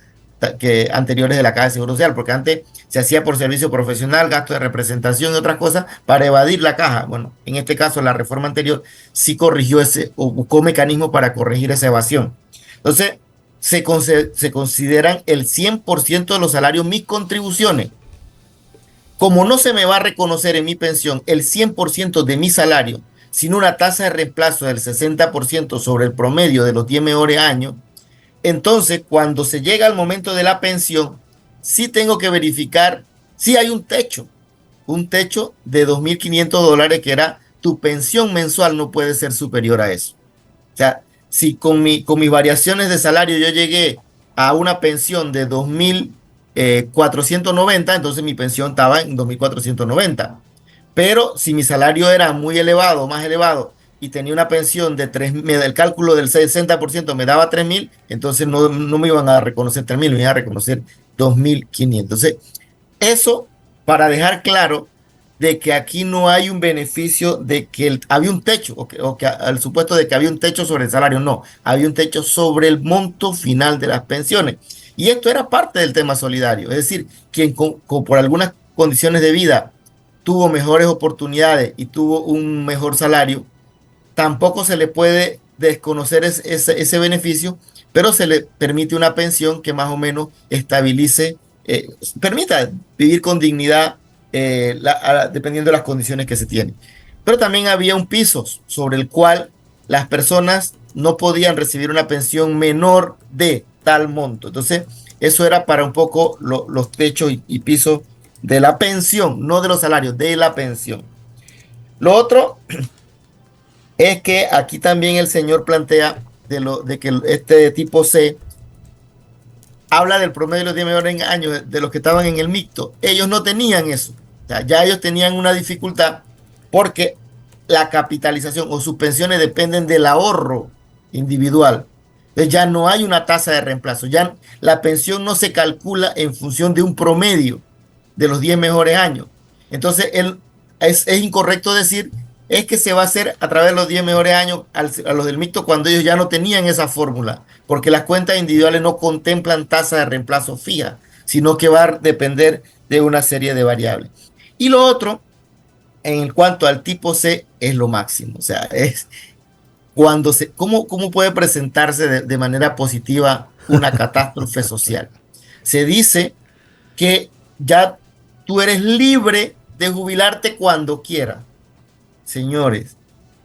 anteriores de la Caja de Seguro Social, porque antes se hacía por servicio profesional, gasto de representación y otras cosas para evadir la caja. Bueno, en este caso la reforma anterior sí corrigió o buscó mecanismos para corregir esa evasión. Entonces, se consideran el 100% de los salarios mis contribuciones. Como no se me va a reconocer en mi pensión el 100% de mi salario, sino una tasa de reemplazo del 60% sobre el promedio de los 10 mejores años, entonces cuando se llega al momento de la pensión, sí tengo que verificar si hay un techo de $2,500, que era tu pensión mensual no puede ser superior a eso. O sea, si con mis variaciones de salario yo llegué a una pensión de 2,490, entonces mi pensión estaba en 2,490. Pero si mi salario era muy elevado, más elevado, y tenía una pensión de 3,000, el cálculo del 60% me daba 3,000, entonces no me iban a reconocer 3,000, me iban a reconocer 2,500. Entonces, eso para dejar claro de que aquí no hay un beneficio de que había un techo, o que al supuesto de que había un techo sobre el salario. No, había un techo sobre el monto final de las pensiones. Y esto era parte del tema solidario. Es decir, quien por algunas condiciones de vida tuvo mejores oportunidades y tuvo un mejor salario, tampoco se le puede desconocer ese beneficio, pero se le permite una pensión que más o menos estabilice, permita vivir con dignidad, dependiendo de las condiciones que se tienen. Pero también había un piso sobre el cual las personas no podían recibir una pensión menor de tal monto. Entonces, eso era para un poco los techos y pisos de la pensión, no de los salarios, de la pensión. Lo otro es que aquí también el señor plantea de que este tipo C habla del promedio de los 10 mejores años de los que estaban en el mixto. Ellos no tenían eso. O sea, ya ellos tenían una dificultad porque la capitalización o sus pensiones dependen del ahorro individual. Entonces ya no hay una tasa de reemplazo. Ya la pensión no se calcula en función de un promedio de los 10 mejores años. Entonces es incorrecto decir es que se va a hacer a través de los 10 mejores años a los del mixto, cuando ellos ya no tenían esa fórmula, porque las cuentas individuales no contemplan tasa de reemplazo fija, sino que va a depender de una serie de variables. Y lo otro, en cuanto al tipo C, es lo máximo. O sea, es cuando ¿cómo puede presentarse de manera positiva una catástrofe social? Se dice que ya tú eres libre de jubilarte cuando quieras. Señores,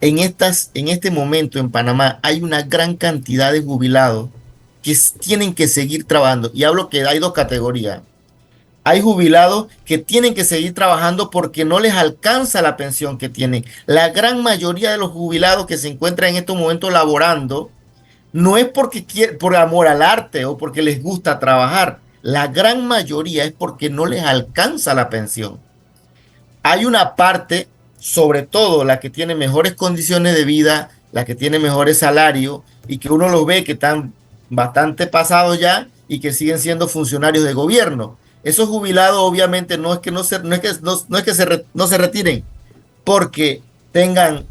en este momento en Panamá hay una gran cantidad de jubilados que tienen que seguir trabajando. Y hablo que hay dos categorías. Hay jubilados que tienen que seguir trabajando porque no les alcanza la pensión que tienen. La gran mayoría de los jubilados que se encuentran en estos momentos laborando no es por amor al arte o porque les gusta trabajar. La gran mayoría es porque no les alcanza la pensión. Hay una parte, sobre todo la que tiene mejores condiciones de vida, la que tiene mejores salarios y que uno los ve que están bastante pasados ya y que siguen siendo funcionarios de gobierno. Esos jubilados obviamente no es que no se retiren porque tengan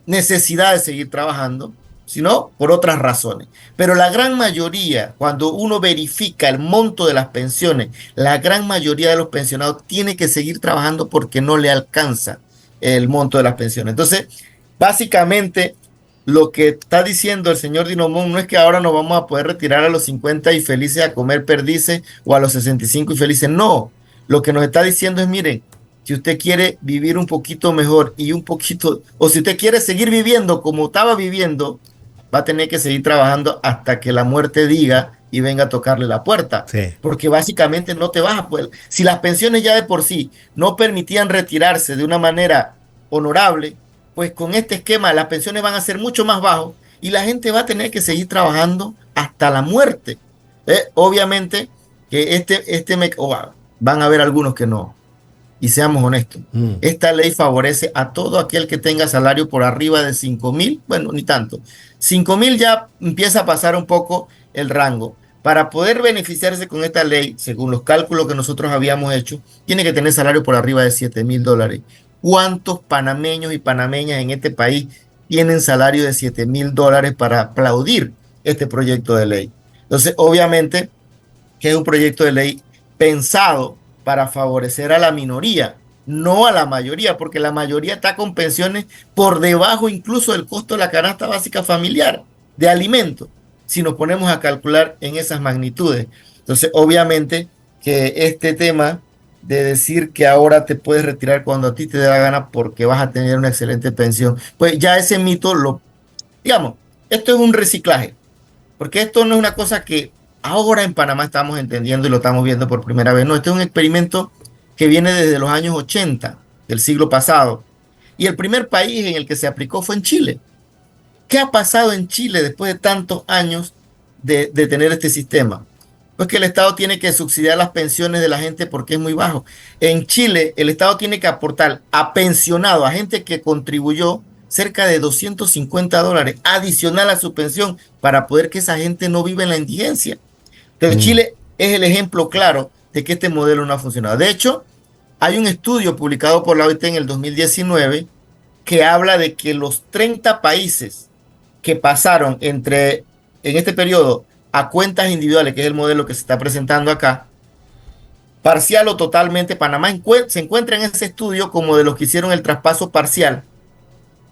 necesidad de seguir trabajando, sino por otras razones. Pero la gran mayoría, cuando uno verifica el monto de las pensiones, la gran mayoría de los pensionados tiene que seguir trabajando porque no le alcanza el monto de las pensiones. Entonces, básicamente, lo que está diciendo el señor Dinomón no es que ahora nos vamos a poder retirar a los 50 y felices a comer perdices o a los 65 y felices. No, lo que nos está diciendo es, miren, si usted quiere vivir un poquito mejor y un poquito, o si usted quiere seguir viviendo como estaba viviendo, va a tener que seguir trabajando hasta que la muerte diga y venga a tocarle la puerta. Sí. Porque básicamente no te vas a poder. Si las pensiones ya de por sí no permitían retirarse de una manera honorable, pues con este esquema las pensiones van a ser mucho más bajos y la gente va a tener que seguir trabajando hasta la muerte. Obviamente que van a haber algunos que no. Y seamos honestos, esta ley favorece a todo aquel que tenga salario por arriba de 5,000, bueno, ni tanto. 5,000 ya empieza a pasar un poco el rango. Para poder beneficiarse con esta ley, según los cálculos que nosotros habíamos hecho, tiene que tener salario por arriba de $7,000. ¿Cuántos panameños y panameñas en este país tienen salario de $7,000 para aplaudir este proyecto de ley? Entonces, obviamente, que es un proyecto de ley pensado para favorecer a la minoría, no a la mayoría, porque la mayoría está con pensiones por debajo incluso del costo de la canasta básica familiar de alimentos, si nos ponemos a calcular en esas magnitudes. Entonces, obviamente que este tema de decir que ahora te puedes retirar cuando a ti te dé la gana porque vas a tener una excelente pensión, pues ya ese mito digamos, esto es un reciclaje, porque esto no es una cosa que ahora en Panamá estamos entendiendo y lo estamos viendo por primera vez. No, este es un experimento que viene desde los años 80 del siglo pasado. Y el primer país en el que se aplicó fue en Chile. ¿Qué ha pasado en Chile después de tantos años de tener este sistema? Pues que el Estado tiene que subsidiar las pensiones de la gente porque es muy bajo. En Chile, el Estado tiene que aportar a pensionados, a gente que contribuyó, cerca de $250 adicional a su pensión para poder que esa gente no viva en la indigencia. Entonces, Chile es el ejemplo claro de que este modelo no ha funcionado. De hecho, hay un estudio publicado por la OIT en el 2019 que habla de que los 30 países que pasaron en este periodo a cuentas individuales, que es el modelo que se está presentando acá, parcial o totalmente, Panamá se encuentra en ese estudio como de los que hicieron el traspaso parcial.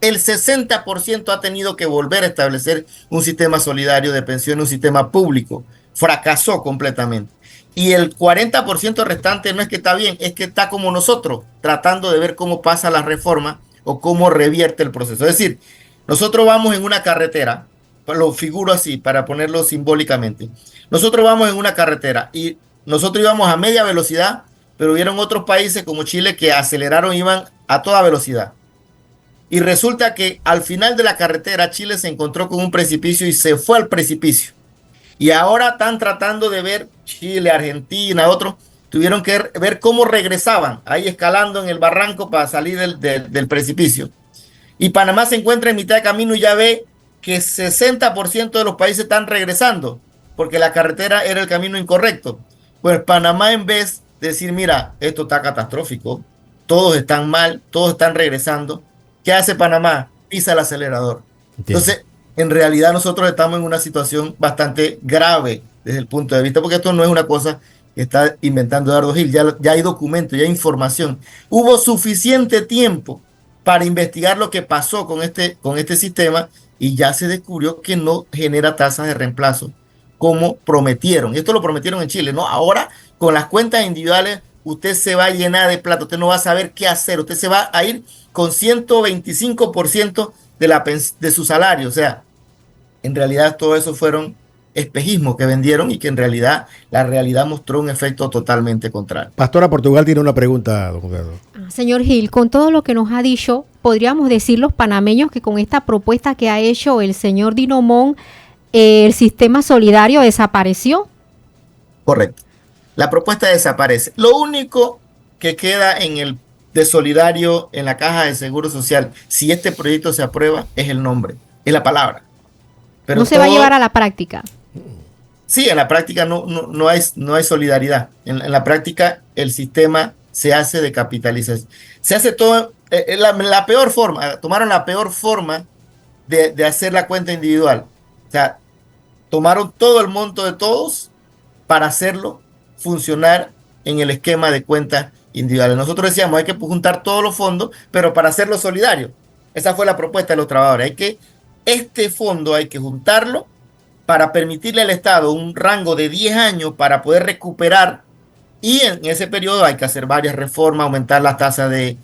El 60% ha tenido que volver a establecer un sistema solidario de pensiones, un sistema público. Fracasó completamente. Y el 40% restante no es que está bien, es que está como nosotros, tratando de ver cómo pasa la reforma o cómo revierte el proceso. Es decir, nosotros vamos en una carretera, lo figuro así para ponerlo simbólicamente. Nosotros vamos en una carretera y nosotros íbamos a media velocidad, pero hubieron otros países como Chile que aceleraron, iban a toda velocidad. Y resulta que al final de la carretera Chile se encontró con un precipicio y se fue al precipicio. Y ahora están tratando de ver, Chile, Argentina, otros, tuvieron que ver cómo regresaban, ahí escalando en el barranco para salir del precipicio. Y Panamá se encuentra en mitad de camino y ya ve que 60% de los países están regresando, porque la carretera era el camino incorrecto. Pues Panamá, en vez de decir, mira, esto está catastrófico, todos están mal, todos están regresando, ¿qué hace Panamá? Pisa el acelerador. Entiendo. Entonces, en realidad nosotros estamos en una situación bastante grave desde el punto de vista, porque esto no es una cosa que está inventando Eduardo Gil, ya hay documentos, ya hay información. Hubo suficiente tiempo para investigar lo que pasó con este sistema y ya se descubrió que no genera tasas de reemplazo como prometieron. Esto lo prometieron en Chile, ¿no? Ahora, con las cuentas individuales, usted se va a llenar de plata, usted no va a saber qué hacer, usted se va a ir con 125% de su salario. O sea, en realidad todo eso fueron espejismos que vendieron y que en realidad la realidad mostró un efecto totalmente contrario. Pastora Portugal tiene una pregunta, don Pedro. Señor Gil, con todo lo que nos ha dicho, podríamos decir los panameños que con esta propuesta que ha hecho el señor Dinomón, el sistema solidario desapareció. Correcto. La propuesta desaparece. Lo único que queda de solidario en la caja de seguro social, si este proyecto se aprueba, es el nombre, es la palabra. Pero no se va a llevar a la práctica. sí, en la práctica no hay solidaridad. En la práctica el sistema se hace de capitalización. Se hace todo, la peor forma, tomaron la peor forma de hacer la cuenta individual. O sea, tomaron todo el monto de todos para hacerlo funcionar en el esquema de cuentas individuales. Nosotros decíamos, hay que juntar todos los fondos, pero para hacerlo solidario. Esa fue la propuesta de los trabajadores. Este fondo hay que juntarlo para permitirle al Estado un rango de 10 años para poder recuperar, y en ese periodo hay que hacer varias reformas, aumentar las tasas de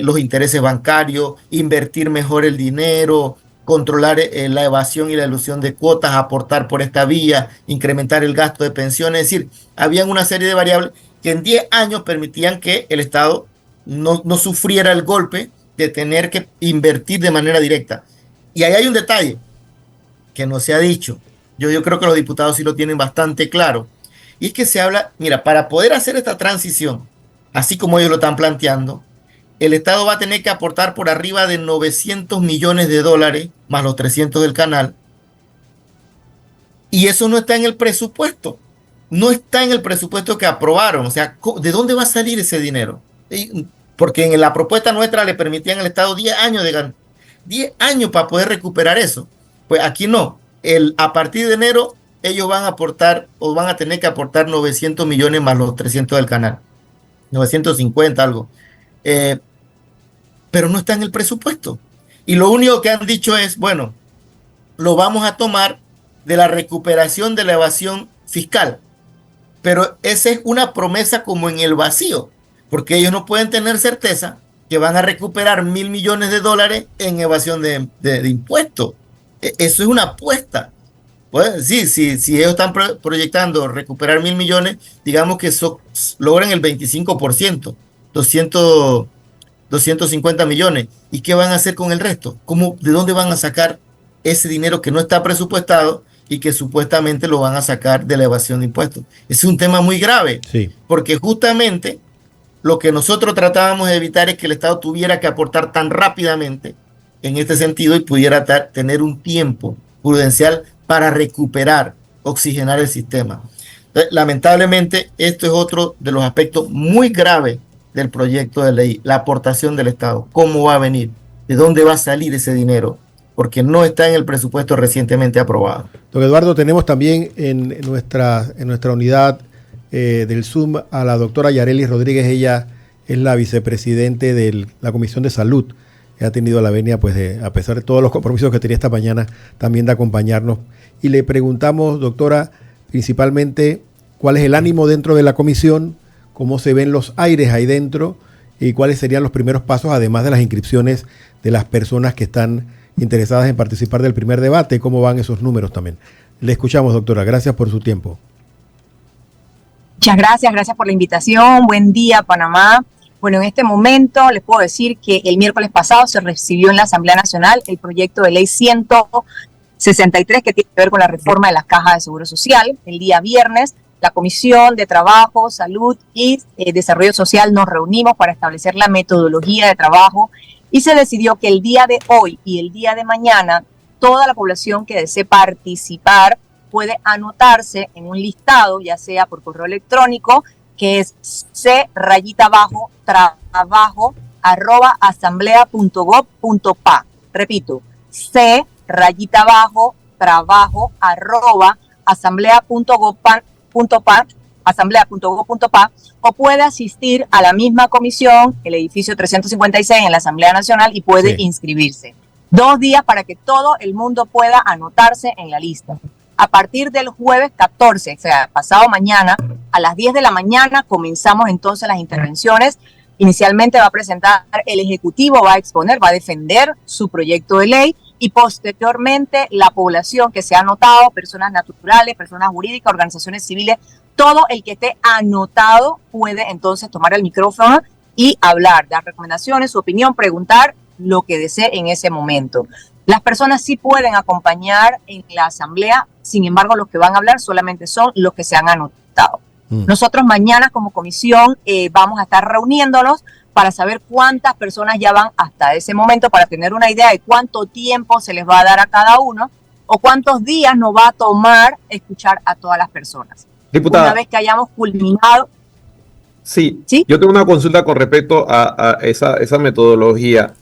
los intereses bancarios, invertir mejor el dinero, controlar la evasión y la elusión de cuotas, aportar por esta vía, incrementar el gasto de pensiones. Es decir, habían una serie de variables que en 10 años permitían que el Estado no sufriera el golpe de tener que invertir de manera directa. Y ahí hay un detalle que no se ha dicho. Yo creo que los diputados sí lo tienen bastante claro. Y es que se habla, mira, para poder hacer esta transición, así como ellos lo están planteando, el Estado va a tener que aportar por arriba de 900 millones de dólares, más los 300 del canal. Y eso no está en el presupuesto. No está en el presupuesto que aprobaron. O sea, ¿de dónde va a salir ese dinero? Porque en la propuesta nuestra le permitían al Estado 10 años de ganar. 10 años para poder recuperar eso. Pues aquí no. A partir de enero ellos van a aportar o van a tener que aportar 900 millones más los 300 del canal. 950 algo. Pero no está en el presupuesto. Y lo único que han dicho es, bueno, lo vamos a tomar de la recuperación de la evasión fiscal. Pero esa es una promesa como en el vacío, porque ellos no pueden tener certeza que van a recuperar 1.000 millones de dólares en evasión de impuestos. Eso es una apuesta. Pues, sí, si ellos están proyectando recuperar 1.000 millones, digamos que logran el 25%, 250 millones. ¿Y qué van a hacer con el resto? ¿De dónde van a sacar ese dinero que no está presupuestado y que supuestamente lo van a sacar de la evasión de impuestos? Es un tema muy grave, sí, porque justamente lo que nosotros tratábamos de evitar es que el Estado tuviera que aportar tan rápidamente en este sentido y pudiera tener un tiempo prudencial para recuperar, oxigenar el sistema. Entonces, lamentablemente, esto es otro de los aspectos muy graves del proyecto de ley, la aportación del Estado. ¿Cómo va a venir? ¿De dónde va a salir ese dinero? Porque no está en el presupuesto recientemente aprobado. Don Eduardo, tenemos también en nuestra unidad del Zoom a la doctora Yareli Rodríguez. Ella es la vicepresidente de la Comisión de Salud. Ha tenido la venia, pues, a pesar de todos los compromisos que tenía esta mañana, también de acompañarnos. Y le preguntamos, doctora, principalmente, ¿cuál es el ánimo dentro de la comisión? ¿Cómo se ven los aires ahí dentro? ¿Y cuáles serían los primeros pasos, además de las inscripciones de las personas que están interesadas en participar del primer debate? ¿Cómo van esos números también? Le escuchamos, doctora. Gracias por su tiempo. Muchas gracias por la invitación. Buen día, Panamá. Bueno, en este momento les puedo decir que el miércoles pasado se recibió en la Asamblea Nacional el proyecto de ley 163 que tiene que ver con la reforma de las cajas de seguro social. El día viernes, la Comisión de Trabajo, Salud y Desarrollo Social nos reunimos para establecer la metodología de trabajo y se decidió que el día de hoy y el día de mañana toda la población que desee participar puede anotarse en un listado, ya sea por correo electrónico, que es c_trabajo@asamblea.gov.pa. Repito, c_trabajo@asamblea.gov.pa, o puede asistir a la misma comisión, el edificio 356 en la Asamblea Nacional, y puede inscribirse. 2 días para que todo el mundo pueda anotarse en la lista. A partir del jueves 14, o sea, pasado mañana, a las 10 de la mañana, comenzamos entonces las intervenciones. Inicialmente va a presentar el Ejecutivo, va a exponer, va a defender su proyecto de ley, y posteriormente la población que se ha anotado, personas naturales, personas jurídicas, organizaciones civiles, todo el que esté anotado puede entonces tomar el micrófono y hablar, dar recomendaciones, su opinión, preguntar lo que desee en ese momento. Las personas sí pueden acompañar en la asamblea, sin embargo, los que van a hablar solamente son los que se han anotado. Nosotros mañana como comisión vamos a estar reuniéndonos para saber cuántas personas ya van hasta ese momento, para tener una idea de cuánto tiempo se les va a dar a cada uno, o cuántos días nos va a tomar escuchar a todas las personas. Diputada, una vez que hayamos culminado. Sí, yo tengo una consulta con respecto a esa metodología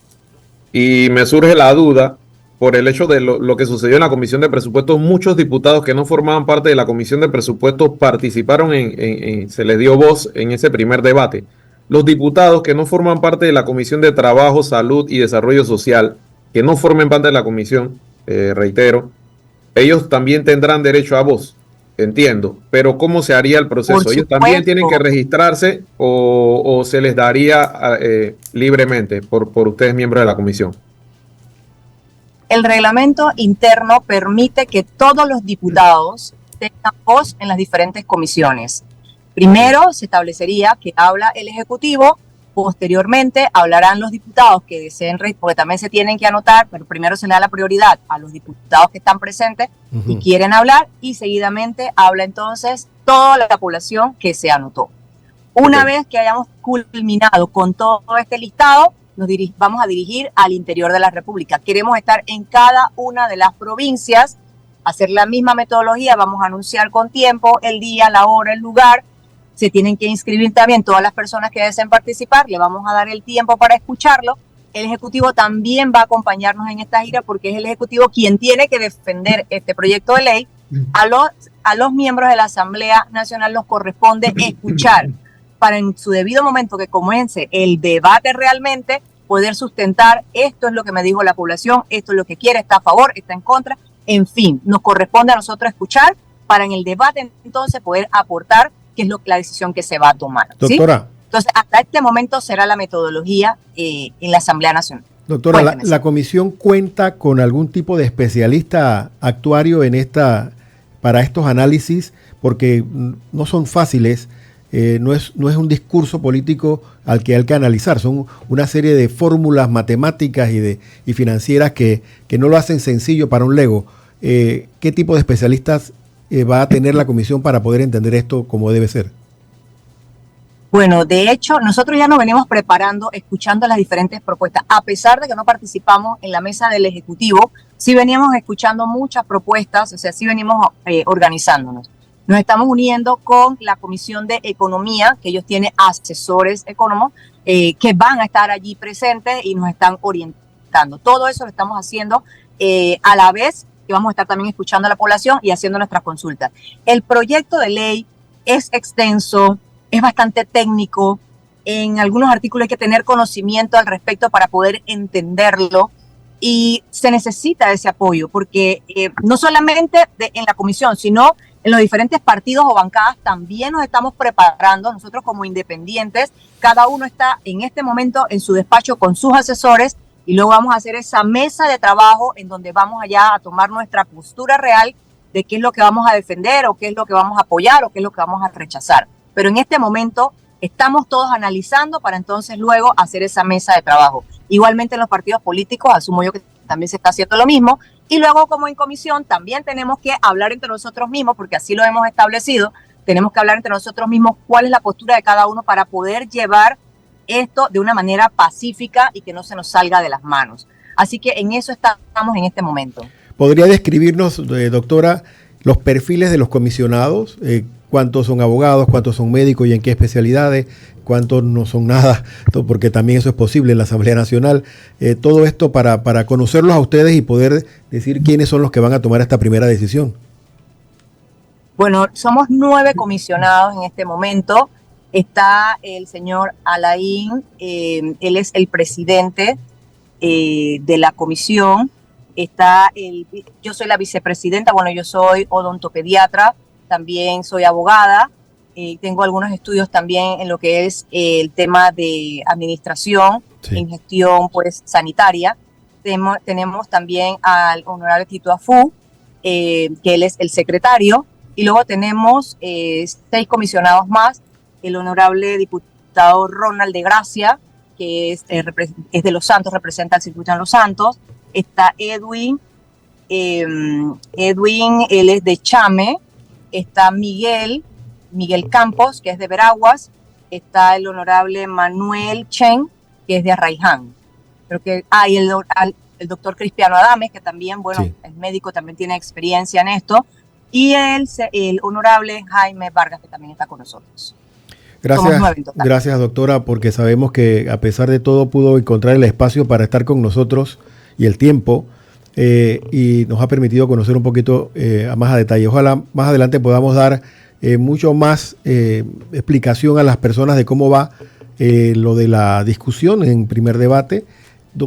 y me surge la duda por el hecho de lo que sucedió en la Comisión de Presupuestos. Muchos diputados que no formaban parte de la Comisión de Presupuestos participaron se les dio voz en ese primer debate. Los diputados que no forman parte de la Comisión de Trabajo, Salud y Desarrollo Social, que no formen parte de la comisión, reitero, ellos también tendrán derecho a voz. Entiendo, pero ¿cómo se haría el proceso? ¿Ellos también tienen que registrarse o se les daría libremente por ustedes miembros de la comisión? El reglamento interno permite que todos los diputados tengan voz en las diferentes comisiones. Primero se establecería que habla el Ejecutivo, posteriormente hablarán los diputados que deseen, porque también se tienen que anotar, pero primero se le da la prioridad a los diputados que están presentes y quieren hablar, y seguidamente habla entonces toda la población que se anotó. Una vez que hayamos culminado con todo este listado, nos vamos a dirigir al interior de la República. Queremos estar en cada una de las provincias, hacer la misma metodología, vamos a anunciar con tiempo el día, la hora, el lugar. Se tienen que inscribir también todas las personas que deseen participar, le vamos a dar el tiempo para escucharlo. El Ejecutivo también va a acompañarnos en esta gira porque es el Ejecutivo quien tiene que defender este proyecto de ley. A los miembros de la Asamblea Nacional nos corresponde escuchar para en su debido momento que comience el debate realmente poder sustentar esto es lo que me dijo la población, esto es lo que quiere, está a favor, está en contra, en fin, nos corresponde a nosotros escuchar para en el debate entonces poder aportar qué es la decisión que se va a tomar. Doctora. ¿Sí? Entonces, hasta este momento será la metodología en la Asamblea Nacional. Doctora, la comisión cuenta con algún tipo de especialista actuario para estos análisis, porque no son fáciles, no es un discurso político al que hay que analizar, son una serie de fórmulas matemáticas y financieras que no lo hacen sencillo para un lego. ¿Qué tipo de especialistas va a tener la comisión para poder entender esto como debe ser? Bueno, de hecho, nosotros ya nos venimos preparando, escuchando las diferentes propuestas. A pesar de que no participamos en la mesa del Ejecutivo, sí veníamos escuchando muchas propuestas, o sea, sí venimos organizándonos. Nos estamos uniendo con la Comisión de Economía, que ellos tienen asesores económicos que van a estar allí presentes y nos están orientando. Todo eso lo estamos haciendo a la vez que vamos a estar también escuchando a la población y haciendo nuestras consultas. El proyecto de ley es extenso, es bastante técnico. En algunos artículos hay que tener conocimiento al respecto para poder entenderlo y se necesita ese apoyo porque no solamente en la comisión, sino en los diferentes partidos o bancadas también nos estamos preparando. Nosotros como independientes, cada uno está en este momento en su despacho con sus asesores y luego vamos a hacer esa mesa de trabajo en donde vamos allá a tomar nuestra postura real de qué es lo que vamos a defender o qué es lo que vamos a apoyar o qué es lo que vamos a rechazar. Pero en este momento estamos todos analizando para entonces luego hacer esa mesa de trabajo. Igualmente en los partidos políticos, asumo yo que también se está haciendo lo mismo. Y luego como en comisión también tenemos que hablar entre nosotros mismos, porque así lo hemos establecido, tenemos que hablar entre nosotros mismos cuál es la postura de cada uno para poder llevar esto de una manera pacífica y que no se nos salga de las manos. Así que en eso estamos en este momento. ¿Podría describirnos, doctora, los perfiles de los comisionados? ¿Cuántos son abogados, cuántos son médicos y en qué especialidades? ¿Cuántos no son nada? Porque también eso es posible en la Asamblea Nacional. Todo esto para conocerlos a ustedes y poder decir quiénes son los que van a tomar esta primera decisión. Bueno, somos 9 comisionados en este momento. Está el señor Alain, él es el presidente de la comisión. Yo soy la vicepresidenta, bueno, yo soy odontopediatra, también soy abogada, tengo algunos estudios también en lo que es el tema de administración, en gestión pues sanitaria. Tenemos también al honorable Tito Afú, que él es el secretario, y luego tenemos 6 comisionados más, el honorable diputado Ronald de Gracia, que es de Los Santos, representa al circuito en Los Santos. Está Edwin, él es de Chame. Está Miguel Campos, que es de Veraguas. Está el honorable Manuel Chen, que es de Arraiján. Creo que, el doctor Cristiano Adames, que también, bueno, Sí. es médico, también tiene experiencia en esto, y el honorable Jaime Vargas, que también está con nosotros. Somos 9 en total. Gracias, doctora, porque sabemos que a pesar de todo pudo encontrar el espacio para estar con nosotros y el tiempo, y nos ha permitido conocer un poquito más a detalle. Ojalá más adelante podamos dar mucho más explicación a las personas de cómo va lo de la discusión en primer debate,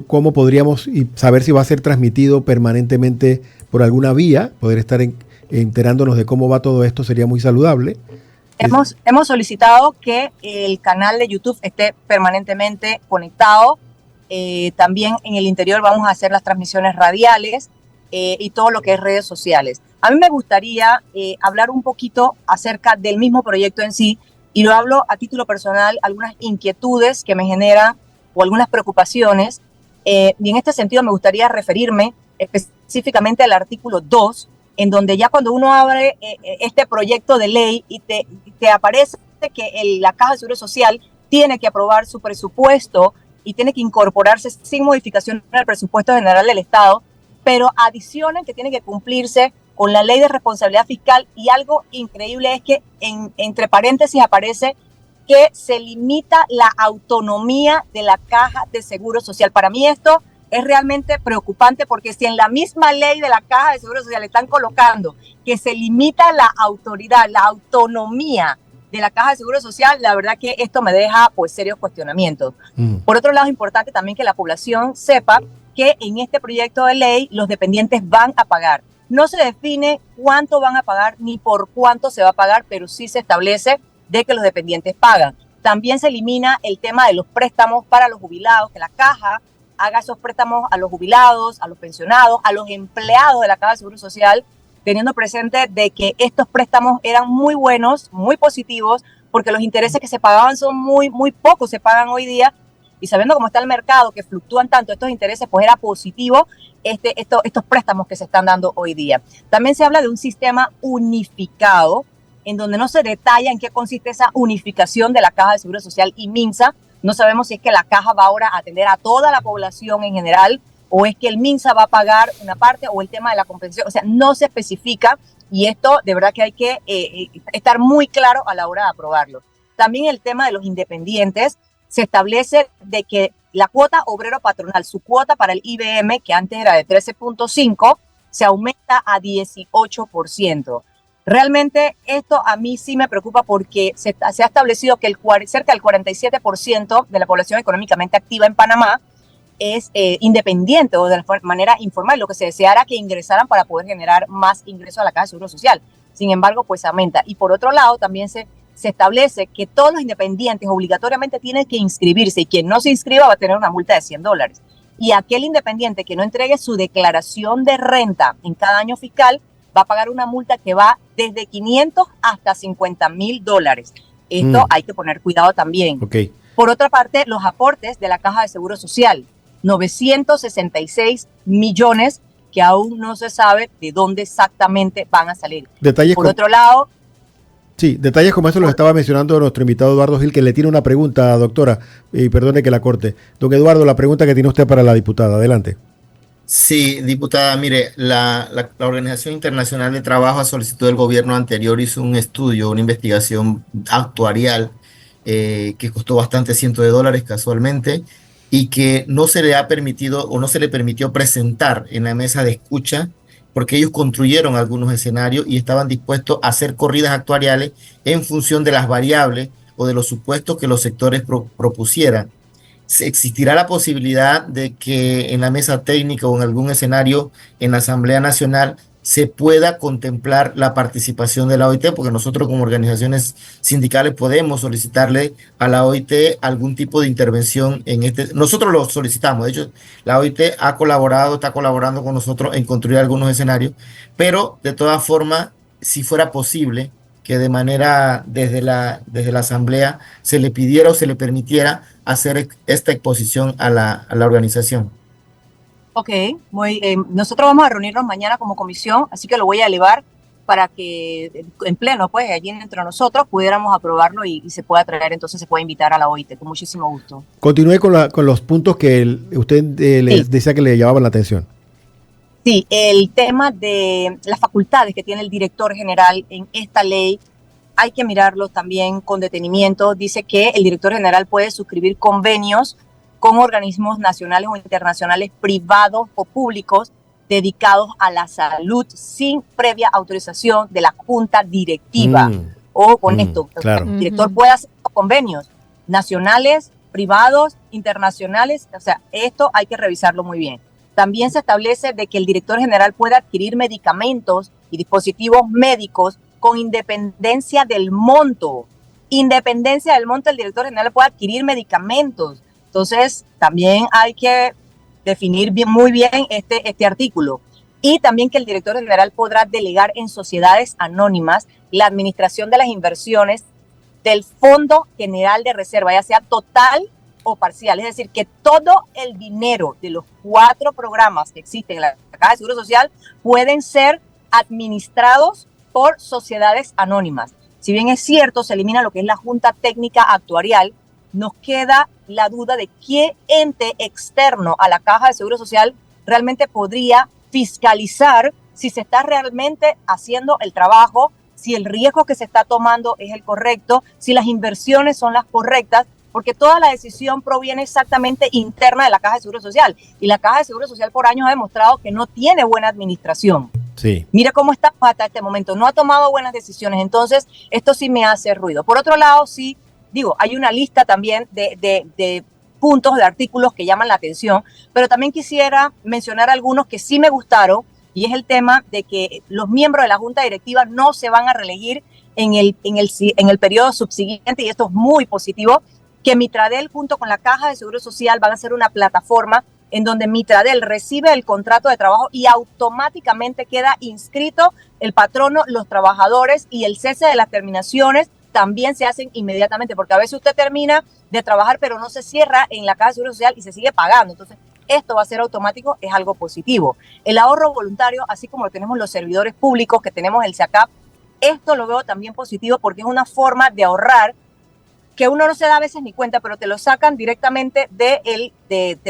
cómo podríamos saber si va a ser transmitido permanentemente por alguna vía, poder estar enterándonos de cómo va todo esto sería muy saludable. Hemos solicitado que el canal de YouTube esté permanentemente conectado. También en el interior vamos a hacer las transmisiones radiales y todo lo que es redes sociales. A mí me gustaría hablar un poquito acerca del mismo proyecto en sí, y lo hablo a título personal, algunas inquietudes que me generan o algunas preocupaciones. Y en este sentido me gustaría referirme específicamente al artículo 2, en donde ya cuando uno abre este proyecto de ley y te aparece que la Caja de Seguro Social tiene que aprobar su presupuesto y tiene que incorporarse sin modificación al presupuesto general del Estado, pero adicionan que tiene que cumplirse con la ley de responsabilidad fiscal, y algo increíble es que entre paréntesis aparece que se limita la autonomía de la Caja de Seguro Social. Para mí esto es realmente preocupante, porque si en la misma ley de la Caja de Seguro Social están colocando que se limita la autoridad, la autonomía de la Caja de Seguro Social, la verdad que esto me deja pues serios cuestionamientos. Por otro lado, es importante también que la población sepa que en este proyecto de ley los dependientes van a pagar. No se define cuánto van a pagar ni por cuánto se va a pagar, pero sí se establece de que los dependientes pagan. También se elimina el tema de los préstamos para los jubilados, que la Caja haga esos préstamos a los jubilados, a los pensionados, a los empleados de la Caja de Seguro Social, teniendo presente de que estos préstamos eran muy buenos, muy positivos, porque los intereses que se pagaban son muy pocos, se pagan hoy día, y sabiendo cómo está el mercado, que fluctúan tanto estos intereses, pues era positivo estos préstamos que se están dando hoy día. También se habla de un sistema unificado, en donde no se detalla en qué consiste esa unificación de la Caja de Seguro Social y MINSA. No sabemos si es que la Caja va ahora a atender a toda la población en general, o es que el MINSA va a pagar una parte, o el tema de la compensación. O sea, no se especifica, y esto de verdad que hay que estar muy claro a la hora de aprobarlo. También el tema de los independientes, se establece de que la cuota obrero patronal, su cuota para el IBM, que antes era de 13.5, se aumenta a 18%. Realmente esto a mí sí me preocupa, porque se ha establecido que cerca del 47% de la población económicamente activa en Panamá es independiente o de manera informal. Lo que se deseara que ingresaran para poder generar más ingresos a la Caja de Seguro Social. Sin embargo, pues aumenta. Y por otro lado, también se establece que todos los independientes obligatoriamente tienen que inscribirse, y quien no se inscriba va a tener una multa de $100. Y aquel independiente que no entregue su declaración de renta en cada año fiscal va a pagar una multa que va desde $500 hasta $50,000. Esto hay que poner cuidado también. Okay. Por otra parte, los aportes de la Caja de Seguro Social, 966 millones, que aún no se sabe de dónde exactamente van a salir. Por otro lado... Sí, detalles como eso los estaba mencionando nuestro invitado Eduardo Gil, que le tiene una pregunta, doctora, y perdone que la corte. Don Eduardo, la pregunta que tiene usted para la diputada, adelante. Sí, diputada, mire, la Organización Internacional de Trabajo, a solicitud del gobierno anterior, hizo un estudio, una investigación actuarial que costó bastante cientos de dólares casualmente, y que no se le ha permitido o no se le permitió presentar en la mesa de escucha, porque ellos construyeron algunos escenarios y estaban dispuestos a hacer corridas actuariales en función de las variables o de los supuestos que los sectores propusieran. ¿Existirá la posibilidad de que en la mesa técnica o en algún escenario en la Asamblea Nacional se pueda contemplar la participación de la OIT? Porque nosotros como organizaciones sindicales podemos solicitarle a la OIT algún tipo de intervención en este. Nosotros lo solicitamos, de hecho la OIT ha colaborado, está colaborando con nosotros en construir algunos escenarios, pero de todas formas, si fuera posible que de manera desde la Asamblea se le pidiera o se le permitiera hacer esta exposición a la organización. Ok, nosotros vamos a reunirnos mañana como comisión, así que lo voy a elevar para que en pleno, pues allí entre nosotros pudiéramos aprobarlo y se pueda traer, entonces se puede invitar a la OIT con muchísimo gusto. Continúe con los puntos que usted les decía que le llamaban la atención. Sí, el tema de las facultades que tiene el director general en esta ley hay que mirarlo también con detenimiento. Dice que el director general puede suscribir convenios con organismos nacionales o internacionales privados o públicos dedicados a la salud sin previa autorización de la junta directiva. Ojo con esto. Claro. El director puede hacer convenios nacionales, privados, internacionales. O sea, esto hay que revisarlo muy bien. También se establece de que el director general puede adquirir medicamentos y dispositivos médicos con independencia del monto. Independencia del monto, el director general puede adquirir medicamentos. Entonces, también hay que definir muy bien este artículo. Y también que el director general podrá delegar en sociedades anónimas la administración de las inversiones del Fondo General de Reserva, ya sea total o parcial. Es decir, que todo el dinero de los 4 programas que existen en la Caja de Seguro Social pueden ser administrados por sociedades anónimas. Si bien es cierto, se elimina lo que es la Junta Técnica Actuarial, nos queda la duda de qué ente externo a la Caja de Seguro Social realmente podría fiscalizar si se está realmente haciendo el trabajo, si el riesgo que se está tomando es el correcto, si las inversiones son las correctas, porque toda la decisión proviene exactamente interna de la Caja de Seguro Social. Y la Caja de Seguro Social por años ha demostrado que no tiene buena administración. Sí. Mira cómo está hasta este momento, no ha tomado buenas decisiones, entonces esto sí me hace ruido. Por otro lado, sí, digo, hay una lista también de puntos, de artículos que llaman la atención, pero también quisiera mencionar algunos que sí me gustaron, y es el tema de que los miembros de la Junta Directiva no se van a reelegir en el periodo subsiguiente, y esto es muy positivo, que Mitradel junto con la Caja de Seguro Social van a ser una plataforma en donde Mitradel recibe el contrato de trabajo y automáticamente queda inscrito el patrono, los trabajadores, y el cese de las terminaciones también se hacen inmediatamente, porque a veces usted termina de trabajar pero no se cierra en la Caja de Seguro Social y se sigue pagando. Entonces, esto va a ser automático, es algo positivo. El ahorro voluntario, así como lo tenemos los servidores públicos, que tenemos el SEACAP, esto lo veo también positivo porque es una forma de ahorrar que uno no se da a veces ni cuenta, pero te lo sacan directamente te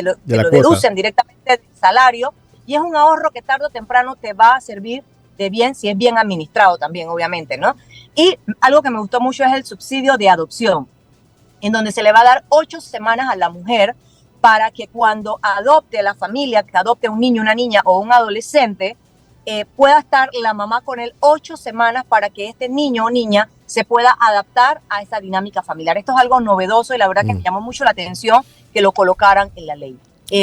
lo deducen directamente del salario, y es un ahorro que tarde o temprano te va a servir de bien si es bien administrado también, obviamente, ¿no? Y algo que me gustó mucho es el subsidio de adopción, en donde se le va a dar 8 semanas a la mujer para que cuando adopte la familia, que adopte un niño, una niña o un adolescente, pueda estar la mamá con él 8 semanas para que este niño o niña se pueda adaptar a esa dinámica familiar. Esto es algo novedoso y la verdad que me llamó mucho la atención que lo colocaran en la ley.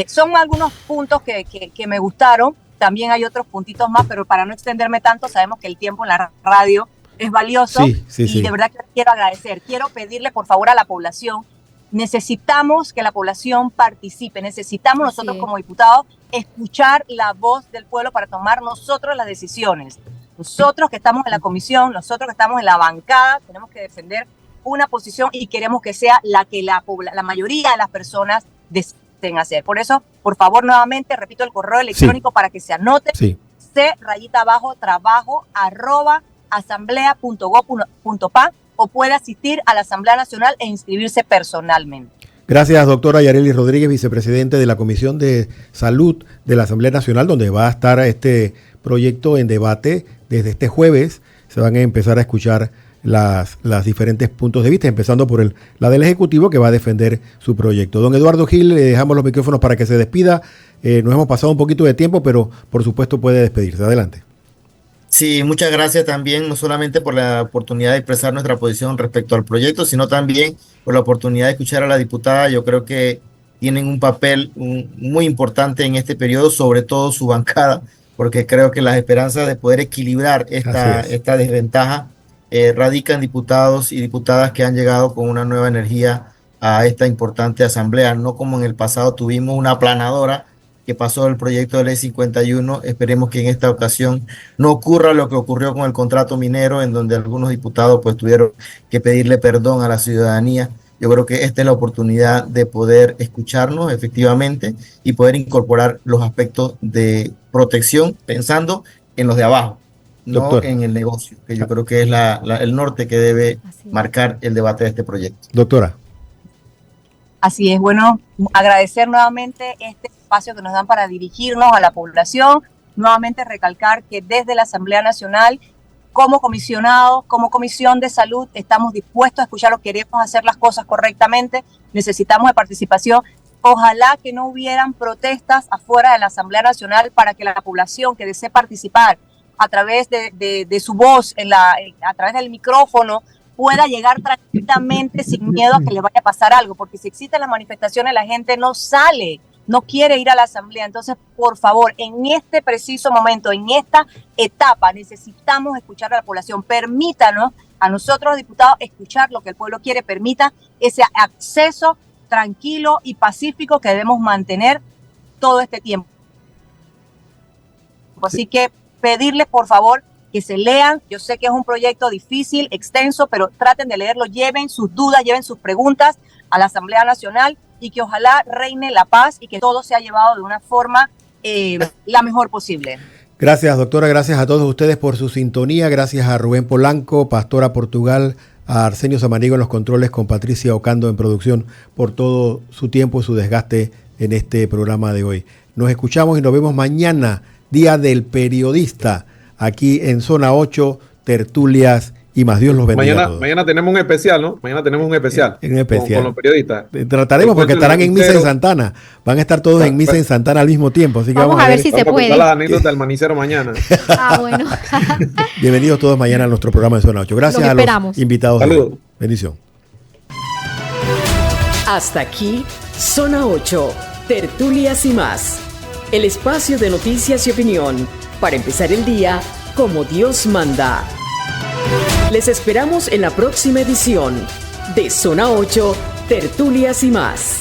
Son algunos puntos que me gustaron. También hay otros puntitos más, pero para no extenderme tanto, sabemos que el tiempo en la radio es valioso. Sí. De verdad que quiero agradecer. Quiero pedirle por favor a la población, necesitamos que la población participe, necesitamos nosotros como diputados escuchar la voz del pueblo para tomar nosotros las decisiones. Nosotros que estamos en la comisión, nosotros que estamos en la bancada, tenemos que defender una posición y queremos que sea la que la mayoría de las personas deseen hacer. Por eso, por favor, nuevamente, repito el correo electrónico para que se anote, c_trabajo@asamblea.gov.pa, o puede asistir a la Asamblea Nacional e inscribirse personalmente. Gracias, doctora Yareli Rodríguez, vicepresidente de la Comisión de Salud de la Asamblea Nacional, donde va a estar este proyecto en debate desde este jueves. Se van a empezar a escuchar las diferentes puntos de vista, empezando por la del Ejecutivo, que va a defender su proyecto. Don Eduardo Gil, le dejamos los micrófonos para que se despida. Nos hemos pasado un poquito de tiempo, pero por supuesto puede despedirse. Adelante. Sí, muchas gracias también, no solamente por la oportunidad de expresar nuestra posición respecto al proyecto, sino también por la oportunidad de escuchar a la diputada. Yo creo que tienen un papel muy importante en este periodo, sobre todo su bancada, porque creo que las esperanzas de poder equilibrar esta desventaja radican en diputados y diputadas que han llegado con una nueva energía a esta importante asamblea, no como en el pasado tuvimos una aplanadora que pasó el proyecto de ley 51. Esperemos que en esta ocasión no ocurra lo que ocurrió con el contrato minero, en donde algunos diputados pues tuvieron que pedirle perdón a la ciudadanía. Yo creo que esta es la oportunidad de poder escucharnos efectivamente y poder incorporar los aspectos de protección pensando en los de abajo. no Doctor. en el negocio, que yo creo que es el norte que debe marcar el debate de este proyecto. Doctora. Así es, bueno, agradecer nuevamente este espacio que nos dan para dirigirnos a la población, nuevamente recalcar que desde la Asamblea Nacional, como comisionados, como Comisión de Salud, estamos dispuestos a escucharlos, queremos hacer las cosas correctamente, necesitamos de participación. Ojalá que no hubieran protestas afuera de la Asamblea Nacional para que la población que desee participar a través de su voz, a través del micrófono, pueda llegar tranquilamente sin miedo a que le vaya a pasar algo, porque si existen las manifestaciones la gente no sale, no quiere ir a la asamblea. Entonces, por favor, en este preciso momento, en esta etapa, necesitamos escuchar a la población. Permítanos a nosotros los diputados escuchar lo que el pueblo quiere, permita ese acceso tranquilo y pacífico que debemos mantener todo este tiempo. Así que pedirles, por favor, que se lean. Yo sé que es un proyecto difícil, extenso, pero traten de leerlo, lleven sus dudas, lleven sus preguntas a la Asamblea Nacional y que ojalá reine la paz y que todo sea llevado de una forma la mejor posible. Gracias, doctora. Gracias a todos ustedes por su sintonía. Gracias a Rubén Polanco, Pastora Portugal, a Arsenio Samaniego en los controles, con Patricia Ocando en producción, por todo su tiempo y su desgaste en este programa de hoy. Nos escuchamos y nos vemos mañana, Día del Periodista, aquí en Zona 8, tertulias y más. Dios los bendiga a todos. Mañana tenemos un especial, ¿no? Mañana tenemos un especial. Con los periodistas. Trataremos porque estarán en misa en Santana. Van a estar todos en misa en Santana al mismo tiempo. Así que vamos a ver si se puede. Las anécdotas del manicero mañana. Bueno. Bienvenidos todos mañana a nuestro programa de Zona 8. Gracias a los invitados. Saludos. Bendición. Hasta aquí, Zona 8, tertulias y más. El espacio de noticias y opinión para empezar el día como Dios manda. Les esperamos en la próxima edición de Zona 8, tertulias y más.